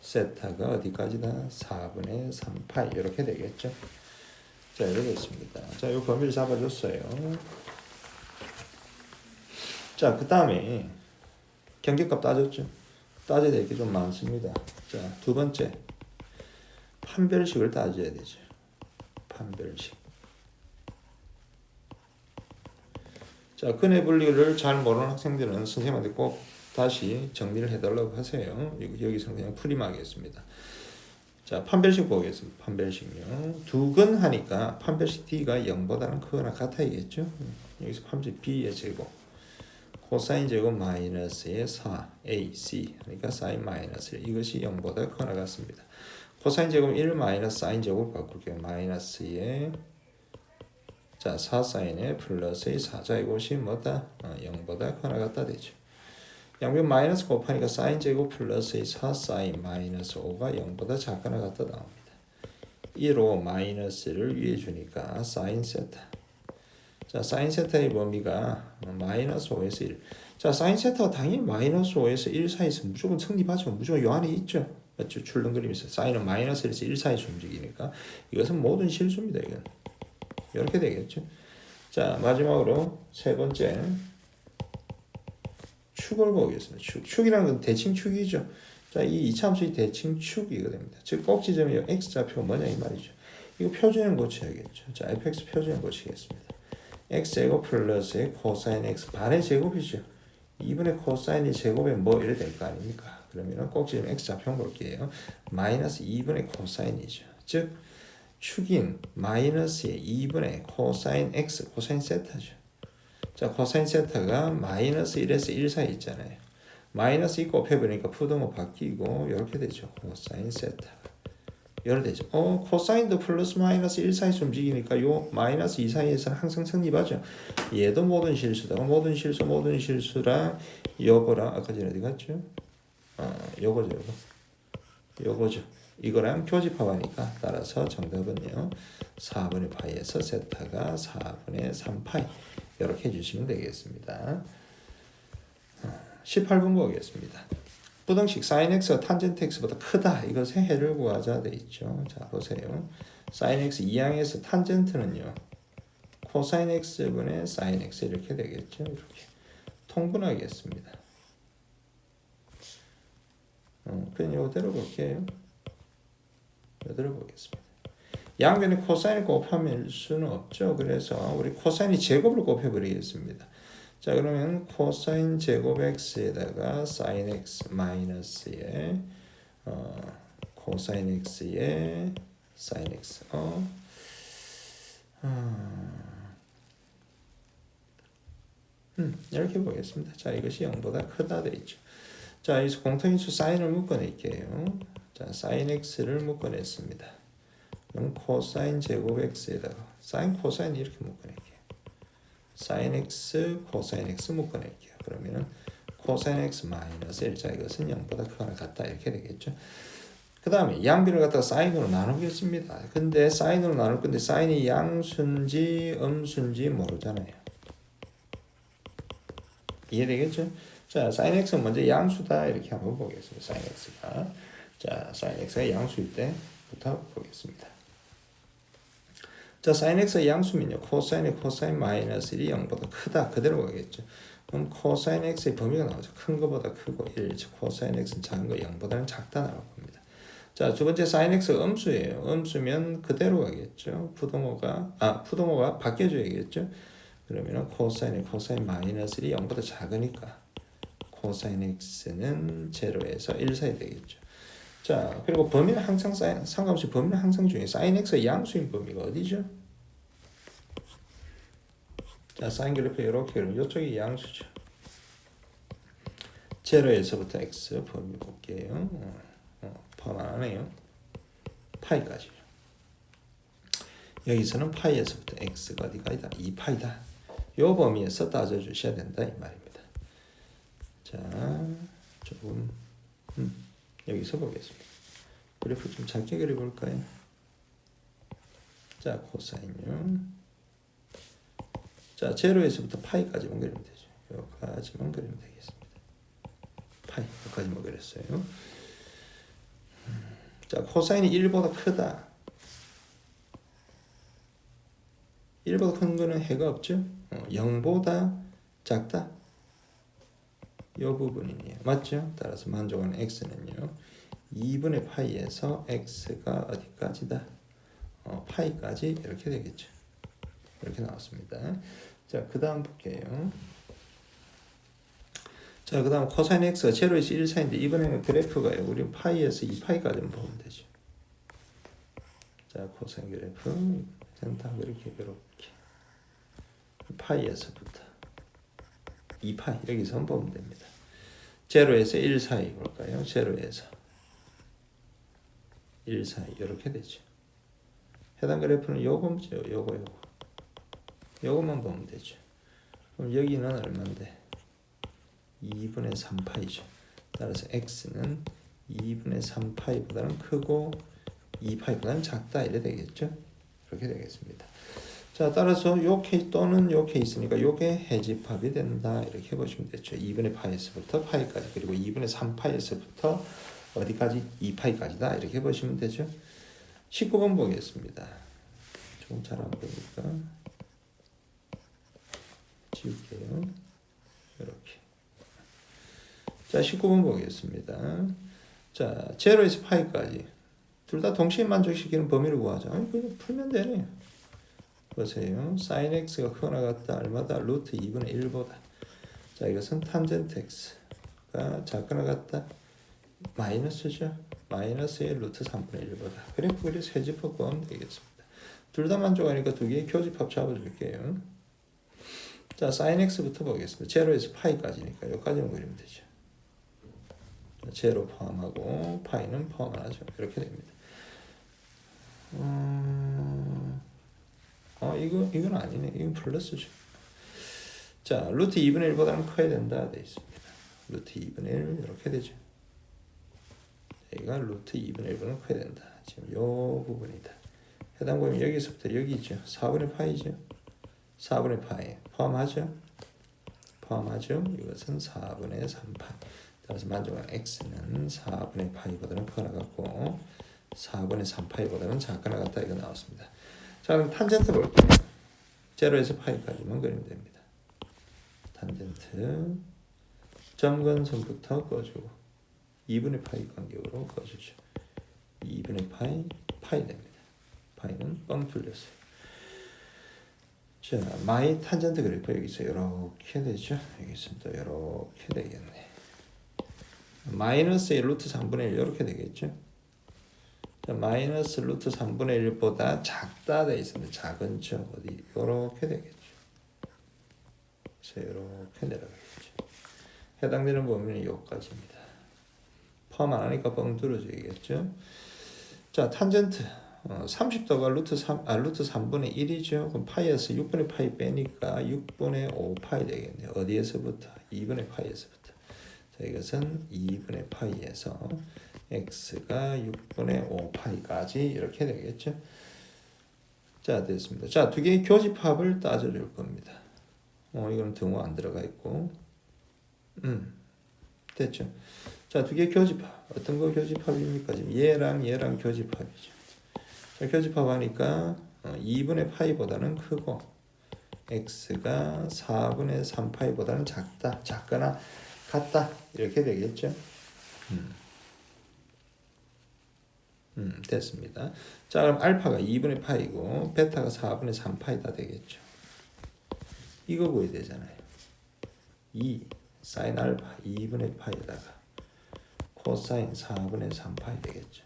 세타가 어디까지다? 4분의 3파이 이렇게 되겠죠. 자, 이렇게 됐습니다. 자, 이 범위를 잡아줬어요. 자, 그 다음에 경계값 따졌죠. 따져야 될 게 좀 많습니다. 자, 두 번째 판별식을 따져야 되죠. 판별식. 자, 근해 분리를 잘 모르는 학생들은 선생님한테 꼭 다시 정리를 해달라고 하세요. 여기서는 그냥 풀이하겠습니다. 자, 판별식 보겠습니다. 판별식요. 두근 하니까 판별식 D가 0보다는 크거나 같아야겠죠. 여기서 판별식 B의 제곱. 코사인 제곱 마이너스의 4AC. 그러니까 사인 마이너스 이것이 0보다 크거나 같습니다. 코사인 제곱 1 마이너스 사인 제곱 바꿀게요. 마이너스의 자, 4사인의 플러스의 4자 이것이 뭐다? 0보다 크거나 같다 되죠. 양변 마이너스 곱하니까 사인 제곱 플러스의 4사인 마이너스 5가 0보다 작거나 같다 나옵니다. 1로 마이너스를 위에 주니까 사인 세타. 자, 사인 세타의 범위가 마이너스 5에서 1. 자, 사인 세타가 당연히 마이너스 5에서 1 사이에서 무조건 성립하죠. 무조건 요 안에 있죠. 맞죠? 출렁거리면서 사인은 마이너스 1에서 1 사이에서 움직이니까 이것은 모든 실수입니다. 이건 이렇게 되겠죠. 자, 마지막으로 세 번째 축을 보겠습니다. 축이라는 건 대칭축이죠. 자, 이 이차함수의 대칭축 이거 됩니다. 즉 꼭지점이 x좌표가 뭐냐 이 말이죠. 이거 표준형 고쳐야겠죠. 자, fx 표준형 고치겠습니다. x제곱 플러스의 코사인 x 반의 제곱이죠. 2분의 코사인이 제곱에 뭐 이래 될 거 아닙니까? 그러면은 꼭지점 x좌표 볼게요. 마이너스 2분의 코사인이죠. 즉 축인 마이너스의 2분의 코사인 x 코사인 세타죠. 자, 코사인 세타가 마이너스 1에서 1 사이 있잖아요. 마이너스 2 곱해버리니까 푸동은 바뀌고 이렇게 되죠. 코사인 세타 이렇게 되죠. 코사인도 플러스 마이너스 1 사이에서 움직이니까 요 마이너스 2 사이에서는 항상 성립하죠. 얘도 모든 실수다. 모든 실수랑 요거랑 아까 전에 어디 갔죠? 요거죠. 이거랑 교집합하니까 따라서 정답은요 4분의 파이에서 세타가 4분의 3파이 이렇게 해주시면 되겠습니다. 18번 보겠습니다. 부등식 sin x가 탄젠트 x보다 크다. 이것의 해를 구하자 돼 있죠. 자, 보세요. sin x 2항에서 탄젠트는요 코사인 x분의 sin x 이렇게 되겠죠. 이렇게 통분하겠습니다. 그냥 이대로 볼게요. 이대로 보겠습니다. 양변에 코사인을 곱하면 수는 없죠. 그래서 우리 코사인이 제곱을 곱해버리겠습니다. 자, 그러면 코사인 제곱 x에다가 sin x 마이너스에 코사인 x에 sin x 이렇게 보겠습니다. 자, 이것이 0보다 크다 돼 있죠. 자, 여기서 공통인수 사인을 묶어낼게요. 자, 사인 x를 묶어냈습니다. 그럼 코사인 제곱 x에다가 사인 코사인 이렇게 묶어낼게요. 사인 x 코사인 x 묶어낼게요. 그러면은 코사인 x 마이너스 1. 자, 이것은 0보다 크거나 같다 이렇게 되겠죠. 그 다음에 양비를 갖다가 사인으로 나누겠습니다. 근데 사인으로 나눌 건데 사인이 양수인지 음수인지 모르잖아요. 이해되겠죠? 자, 사인 x는 먼저 양수다 이렇게 한번 보겠습니다. 사인 x가. 자, 사인 x가 양수일 때부터 보겠습니다. 자, 사인 x가 양수면요. 코사인 마이너스 1이 0보다 크다. 그대로 가겠죠. 그럼 코사인 x의 범위가 나오죠. 큰 거보다 크고 1. 코사인 x는 작은 거 0보다는 작다 나올 겁니다. 자, 두 번째 사인 x가 음수예요. 음수면 그대로 가겠죠. 푸동호가 바뀌어줘야겠죠. 그러면 코사인 마이너스 1이 0보다 작으니까 코사인 x는 0에서 1 사이 되겠죠. 자, 그리고 범위는 항상 상관없이 범위는 항상 중요해요. 사인 x가 양수인 범위가 어디죠? 자, 사인 그래프 이렇게 그리고 이쪽이 양수죠. 0에서부터 x 범위 볼게요. 포함 안 하네요. 파이까지요. 여기서는 파이에서부터 x가 어디가 있다? 2파이다. 요 범위에서 따져주셔야 된다 이 말입니다. 자, 조금 여기서 보겠습니다. 그래프 좀 작게 그려볼까요? 자, 코사인요. 자, 0에서부터 파이까지만 그리면 되죠. 여기까지만 그리면 되겠습니다. 파이 여기까지만 그렸어요. 자, 코사인이 1보다 크다. 1보다 큰 거는 해가 없죠. 0보다 작다. 이 부분이네요. 맞죠? 따라서 만족하는 x는요. 2분의 파이에서 x가 어디까지다? 파이까지 이렇게 되겠죠. 이렇게 나왔습니다. 자, 그 다음 볼게요. 자, 그 다음 코사인 x가 0에서 1 사이인데 이번에는 그래프가요. 우리 파이에서 2파이까지만 보면 되죠. 자, 코사인 그래프 다 그렇게 파이에서부터 2파이 여기서 보면 됩니다. 0에서 1 사이 볼까요? 0에서 1 사이 이렇게 되죠. 해당 그래프는 요거죠. 요거만 보면 되죠. 그럼 여기는 얼마인데? 2분의 3파이죠. 따라서 x는 2분의 3파이보다는 크고 2파이보다는 작다 이래 되겠죠. 이렇게 되겠습니다. 자, 따라서 요 케이스 또는 요 케이스니까 요게 해집합이 된다 이렇게 보시면 되죠. 2분의 파이에서부터 파이까지 그리고 2분의 3파이에서부터 어디까지? 2파이까지다 이렇게 보시면 되죠. 19번 보겠습니다. 좀 잘 안 보니까 지울게요. 이렇게. 자, 19번 보겠습니다. 자, 0에서 파이까지 둘 다 동시에 만족시키는 범위를 구하자. 그냥 풀면 되네요. 보세요. sin x가 크거나 같다. 얼마다? 루트 2분의 1보다. 자, 이것은 탄젠트 x가 작거나 같다. 마이너스죠. 마이너스의 루트 3분의 1보다. 그래프 그래서 해집합 구하면 되겠습니다. 둘 다 만족하니까 두 개의 교집합 잡아줄게요. 자, sin x부터 보겠습니다. 0에서 파이까지니까 여기까지만 그리면 되죠. 0 포함하고 파이는 포함 안 하죠. 이렇게 됩니다. 이건 아니네. 이건 플러스죠. 자, 루트 2분의 1보다는 커야 된다 돼 있습니다. 루트 2분의 1 이렇게 되죠. 여기가 루트 2분의 1보다는 커야 된다. 지금 요 부분이다. 해당 보면 여기서부터 여기 있죠. 4분의 파이죠. 4분의 파이 포함하죠. 이것은 4분의 3파이. 따라서 만족한 x는 4분의 파이보다는 커나 같고 4분의 3파이보다는 작거나 같다 이거 나왔습니다. 자, 그럼 탄젠트 볼게요. 0에서 파이까지만 그리면 됩니다. 탄젠트 점근선부터 꺼주고 2분의 파이 간격으로 꺼주죠. 2분의 파이 됩니다. 파이는 뻥 뚫렸어요. 자, 마이 탄젠트 그래프 여기서 이렇게 되죠. 여기서 또 이렇게 되겠네. 마이너스의 루트 3분의 1 이렇게 되겠죠. 자, 마이너스 루트 3분의 1보다 작다 돼 있습니다. 작은 쪽 어디 이렇게 되겠죠. 그래서 이렇게 내려가겠죠. 해당되는 범위는 여기까지입니다. 포함 안 하니까 뻥 뚫어져야겠죠. 자, 탄젠트 30도가 루트 3분의 1이죠. 그럼 파이에서 6분의 파이 빼니까 6분의 5파이 되겠네요. 어디에서부터? 2분의 파이에서부터. 자, 이것은 2분의 파이에서 x가 6분의 5파이까지 이렇게 되겠죠. 자, 됐습니다. 자, 두 개의 교집합을 따져줄 겁니다. 이건 등호 안 들어가 있고. 됐죠. 자, 두 개의 교집합. 어떤 거 교집합입니까? 지금 얘랑 교집합이죠. 자, 교집합하니까 2분의 파이보다는 크고 x가 4분의 3파이보다는 작거나 같다. 이렇게 되겠죠. 됐습니다. 자, 그럼 알파가 2분의 파이고 베타가 4분의 3파이다 되겠죠. 이거 보여야 되잖아요. 2 사인 알파 2분의 파이에다가 코사인 4분의 3파이 되겠죠.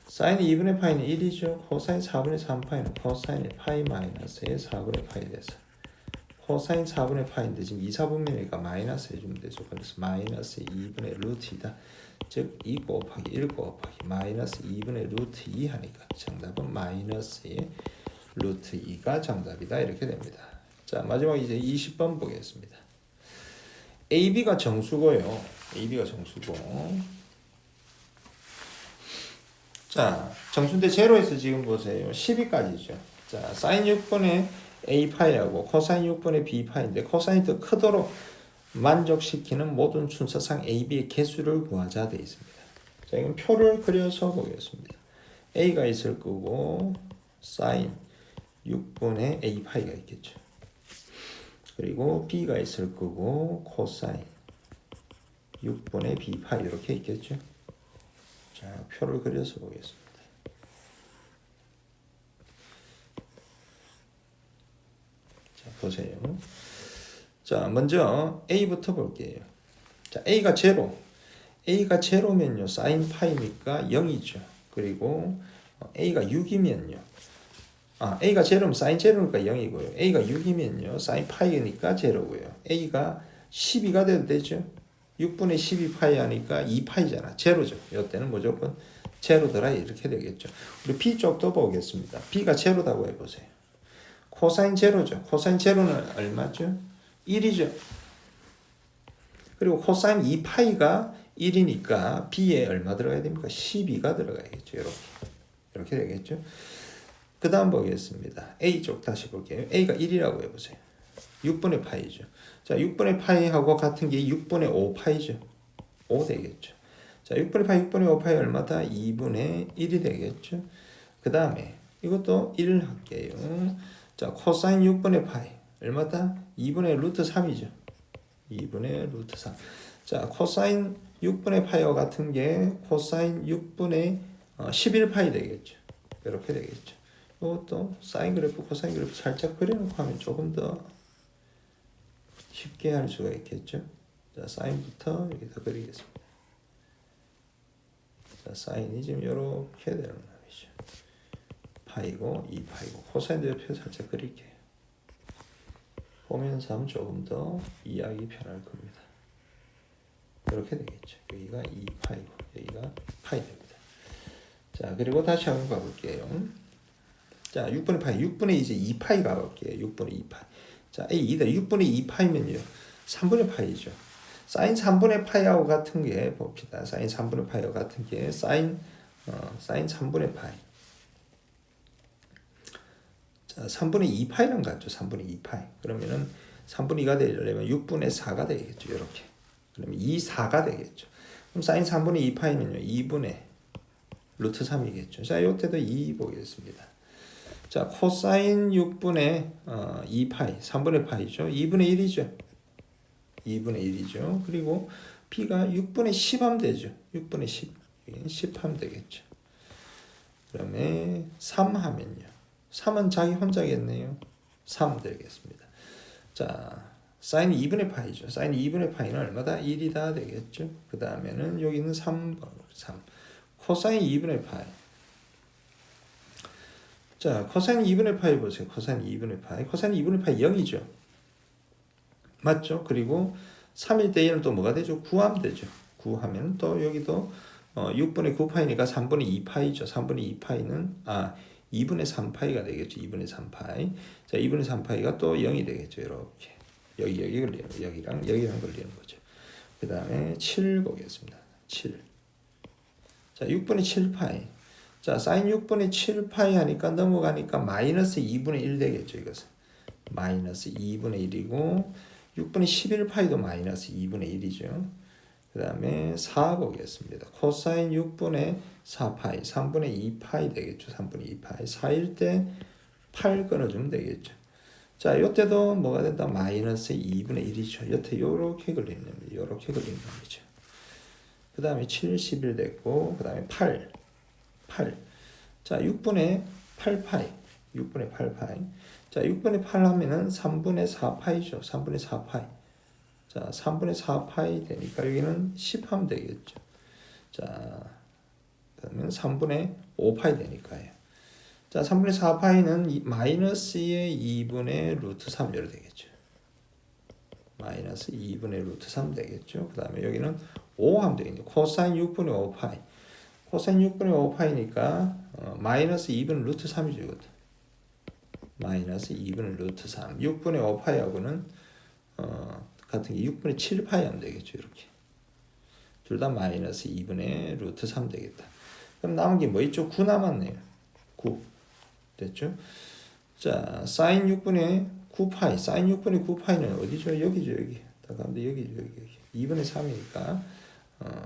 사인 2분의 파이는 1이죠. 코사인 4분의 3파이는 코사인의 파이 마이너스의 4분의 파이 돼서 코사인 4분의 파이인데 지금 2, 4분면이니까 마이너스 해주면 되죠. 그래서 마이너스 2분의 루트이다. 즉 2 곱하기 1 곱하기 마이너스 2분의 루트 2 하니까 정답은 마이너스의 루트 2가 정답이다. 이렇게 됩니다. 자, 마지막 이제 20번 보겠습니다. AB가 정수고요. AB가 정수고. 자, 정수인데 제로에서 지금 보세요. 12까지죠. 자, 사인 6분의 A파이하고 코사인 6분의 B파이인데 코사인이 더 크도록 만족시키는 모든 순서상 AB의 개수를 구하자 되어 있습니다. 자, 이건 표를 그려서 보겠습니다. A가 있을 거고 사인 6분의 A파이가 있겠죠. 그리고 B가 있을 거고 코사인 6분의 B파이 이렇게 있겠죠. 자, 표를 그려서 보겠습니다. 자, 보세요. 자, 먼저 A부터 볼게요. 자, A가 제로. A가 제로면요. 사인 파이니까 0이죠. 그리고 A가 6이면요. A가 제로면 사인 제로니까 0이고요. A가 6이면요. 사인 파이니까 제로고요. A가 12가 돼도 되죠. 6분의 12파이 하니까 2파이잖아. 제로죠. 이때는 무조건 제로더라 이렇게 되겠죠. 우리 B 쪽도 보겠습니다. B가 제로다고 해보세요. 코사인 제로죠. 코사인 제로는 얼마죠? 1이죠. 그리고 코사인 2파이가 1이니까 B에 얼마 들어가야 됩니까? 12가 들어가야겠죠. 이렇게 되겠죠. 그 다음 보겠습니다. A 쪽 다시 볼게요. A가 1이라고 해보세요. 6분의 파이죠. 자, 6분의 파이하고 같은 게 6분의 5파이죠. 5 되겠죠. 자, 6분의 파이, 6분의 5파이 얼마다? 2분의 1이 되겠죠. 그 다음에 이것도 1 할게요. 자, 코사인 6분의 파이 얼마다? 2분의 루트 3이죠. 2분의 루트 3. 자, 코사인 6분의 파이와 같은 게 코사인 6분의 11파이 되겠죠. 이렇게 되겠죠. 이것도 사인 그래프, 코사인 그래프 살짝 그려놓고 하면 조금 더 쉽게 할 수가 있겠죠. 자, 사인부터 여기다 그리겠습니다. 자, 사인이 지금 이렇게 되는 놈이죠. 파이고 2파이고 코사인도 옆에 살짝 그릴게요. 보면서 하면 조금 더 이해하기 편할 겁니다. 이렇게 되겠죠. 여기가 2파이고 여기가 파이 됩니다. 자, 그리고 다시 한번 가볼게요. 자, 6분의 파이, 6분의 이제 2파이 가볼게요. 6분의 2파이. 자, A 2다 6분의 2파이면요. 3분의 파이죠. 사인 3분의 파이하고 같은 게 봅시다. 사인 3분의 파이하고 같은 게 사인 3분의 파이. 자, 3분의 2파이랑 같죠. 3분의 2파이. 그러면은 3분의 2가 되려면 6분의 4가 되겠죠. 이렇게. 그러면 2, 4가 되겠죠. 그럼 사인 3분의 2파이는요. 2분의 루트 3이겠죠. 자, 요때도 2 보겠습니다. 자, 코사인 6분의 2파이, 3분의 파이죠. 2분의 1이죠. 2분의 1이죠. 그리고 B가 6분의 10 하면 되죠. 6분의 10. 10 하면 되겠죠. 그 다음에 3 하면요. 3은 자기 혼자겠네요. 3 되겠습니다. 자, 사인 2분의 파이죠. 사인 2분의 파이는 얼마다? 1이다 되겠죠. 그 다음에는 여기는 3. 코사인 2분의 파이. 자, 코사인 2분의 파이 보세요. 코사인 2분의 파이. 코사인 2분의 파이 0이죠. 맞죠? 그리고 3일 때 얘는 또 뭐가 되죠? 9하면 되죠. 9하면 또 여기도 6분의 9파이니까 3분의 2파이죠. 3분의 2파이는 2분의 3파이가 되겠죠. 2분의 3파이. 자, 2분의 3파이가 또 0이 되겠죠. 이렇게. 여기 걸리는 거. 여기랑 걸리는 거죠. 그 다음에 7 보겠습니다. 7. 자, 6분의 7파이. 자, 사인 6분의 7파이 하니까 넘어가니까 마이너스 2분의 1 되겠죠. 이것은. 마이너스 2분의 1이고 6분의 11파이도 마이너스 2분의 1이죠. 그 다음에 4 보겠습니다. 코사인 6분의 4파이, 3분의 2파이 되겠죠. 3분의 2파이. 4일 때 8 끊어주면 되겠죠. 자, 요때도 뭐가 된다? 마이너스 2분의 1이죠. 여태 요렇게 걸리는 겁니다. 요렇게 걸리는 겁니다. 그 다음에 70일 됐고, 그 다음에 8. 자, 6분의 8파이. 6분의 8파이. 자, 6분의 8 하면은 3분의 4파이죠. 3분의 4파이. 자, 3분의 4파이 되니까 여기는 10 하면 되겠죠. 자, 그러면 3분의 5파이 되니까요. 자, 3분의 4파이는 마이너스의 2분의 루트 3 이렇게 되겠죠. 마이너스 2분의 루트 3 되겠죠. 그 다음에 여기는 5 하면 되겠네요. 코사인 6분의 5파이. 코사인 6분의 5파이니까 마이너스 2분의 루트 3이죠. 이것도. 마이너스 2분의 루트 3. 6분의 5파이하고는 같은 게 6분의 7파이 하면 되겠죠. 이렇게. 둘 다 마이너스 2분의 루트 3 되겠다. 그럼 남은 게 뭐 있죠? 9 남았네요. 9. 됐죠? 자, 사인 6분의 9파이. 사인 6분의 9파이는 어디죠? 여기죠. 여기. 가운데 여기죠. 여기. 2분의 3이니까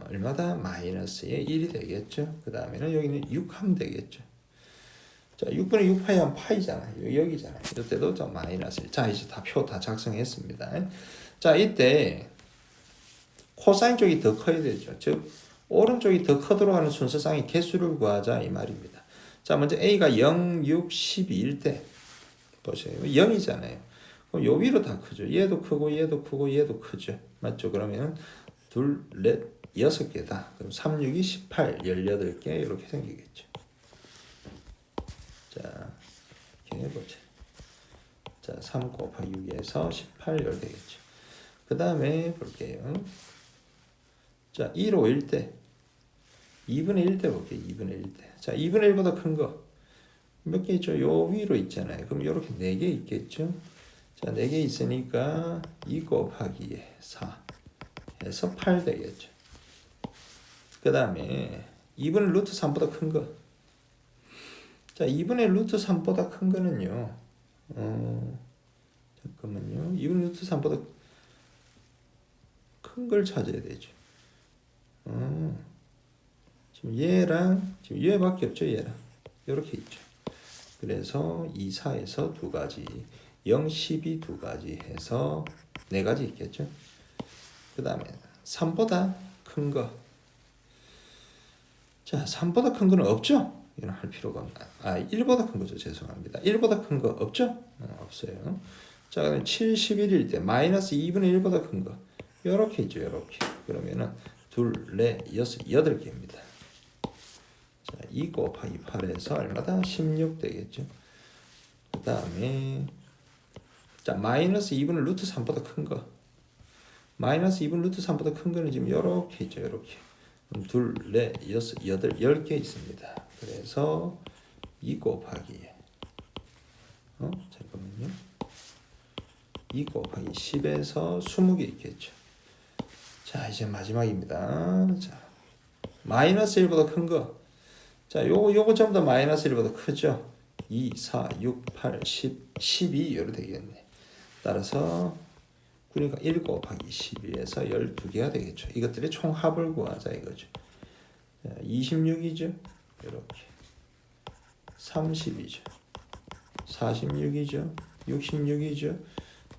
얼마다? 마이너스의 1이 되겠죠. 그 다음에는 여기는 6 하면 되겠죠. 자, 6분의 6파이 하면 파이잖아요. 여기잖아요. 이때도 저 마이너스 1. 자, 이제 표 다 작성했습니다. 자, 이때 코사인 쪽이 더 커야 되죠. 즉, 오른쪽이 더 커도록 하는 순서상의 개수를 구하자 이 말입니다. 자, 먼저 A가 0, 6, 12일 때 보세요. 0이잖아요. 그럼 요 위로 다 크죠. 얘도 크고 얘도 크고 얘도 크죠. 맞죠? 그러면 둘, 넷, 6개다. 그럼 3, 6이 18, 18개 이렇게 생기겠죠. 자, 이렇게 해보자. 자, 3 곱하기 6에서 18 이렇게 되겠죠. 그 다음에 볼게요. 자, 1, 5일 때 2분의 1 때 볼게요. 2분의 1 때. 자, 2분의 1보다 큰 거 몇 개 있죠? 요 위로 있잖아요. 그럼 이렇게 4개 있겠죠? 자, 4개 있으니까 2 곱하기 4 해서 8 되겠죠. 그 다음에 2분의 루트 3보다 큰 거. 자, 2분의 루트 3보다 큰 거는요. 잠깐만요. 2분의 루트 3보다 큰 걸 찾아야 되죠. 지금 얘랑 지금 얘밖에 없죠. 얘랑 이렇게 있죠. 그래서 2, 4에서 두 가지, 0, 12 두 가지 해서 네 가지 있겠죠. 그 다음에 3보다 큰 거. 자, 3보다 큰 거는 없죠. 이건 할 필요가 없나. 1보다 큰 거죠. 죄송합니다. 1보다 큰 거 없죠? 없어요. 자, 그럼 7, 11일 때 마이너스 2분의 1보다 큰 거. 요렇게 있죠. 요렇게. 그러면은 둘, 넷, 여섯, 8개입니다. 자, 2 곱하기 8에서 얼마다? 16 되겠죠. 그 다음에 자, 마이너스 2분의 루트 3보다 큰 거. 마이너스 2분의 루트 3보다 큰 거는 지금 요렇게 있죠. 요렇게. 둘, 넷, 여섯, 8, 10개 있습니다. 그래서 2 곱하기 잠깐만요. 2 곱하기 10에서 20개 있겠죠. 자, 이제 마지막입니다. 자, 마이너스 1보다 큰 거. 자, 요거 전부 다 마이너스 1보다 크죠. 2, 4, 6, 8, 10, 12 이렇게 되겠네. 따라서 그러니까 1 곱하기 12에서 12개가 되겠죠. 이것들의 총합을 구하자 이거죠. 26이죠. 이렇게 30이죠. 46이죠. 66이죠.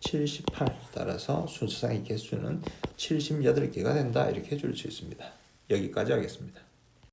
78. 따라서 순서상의 개수는 78개가 된다. 이렇게 줄 수 있습니다. 여기까지 하겠습니다.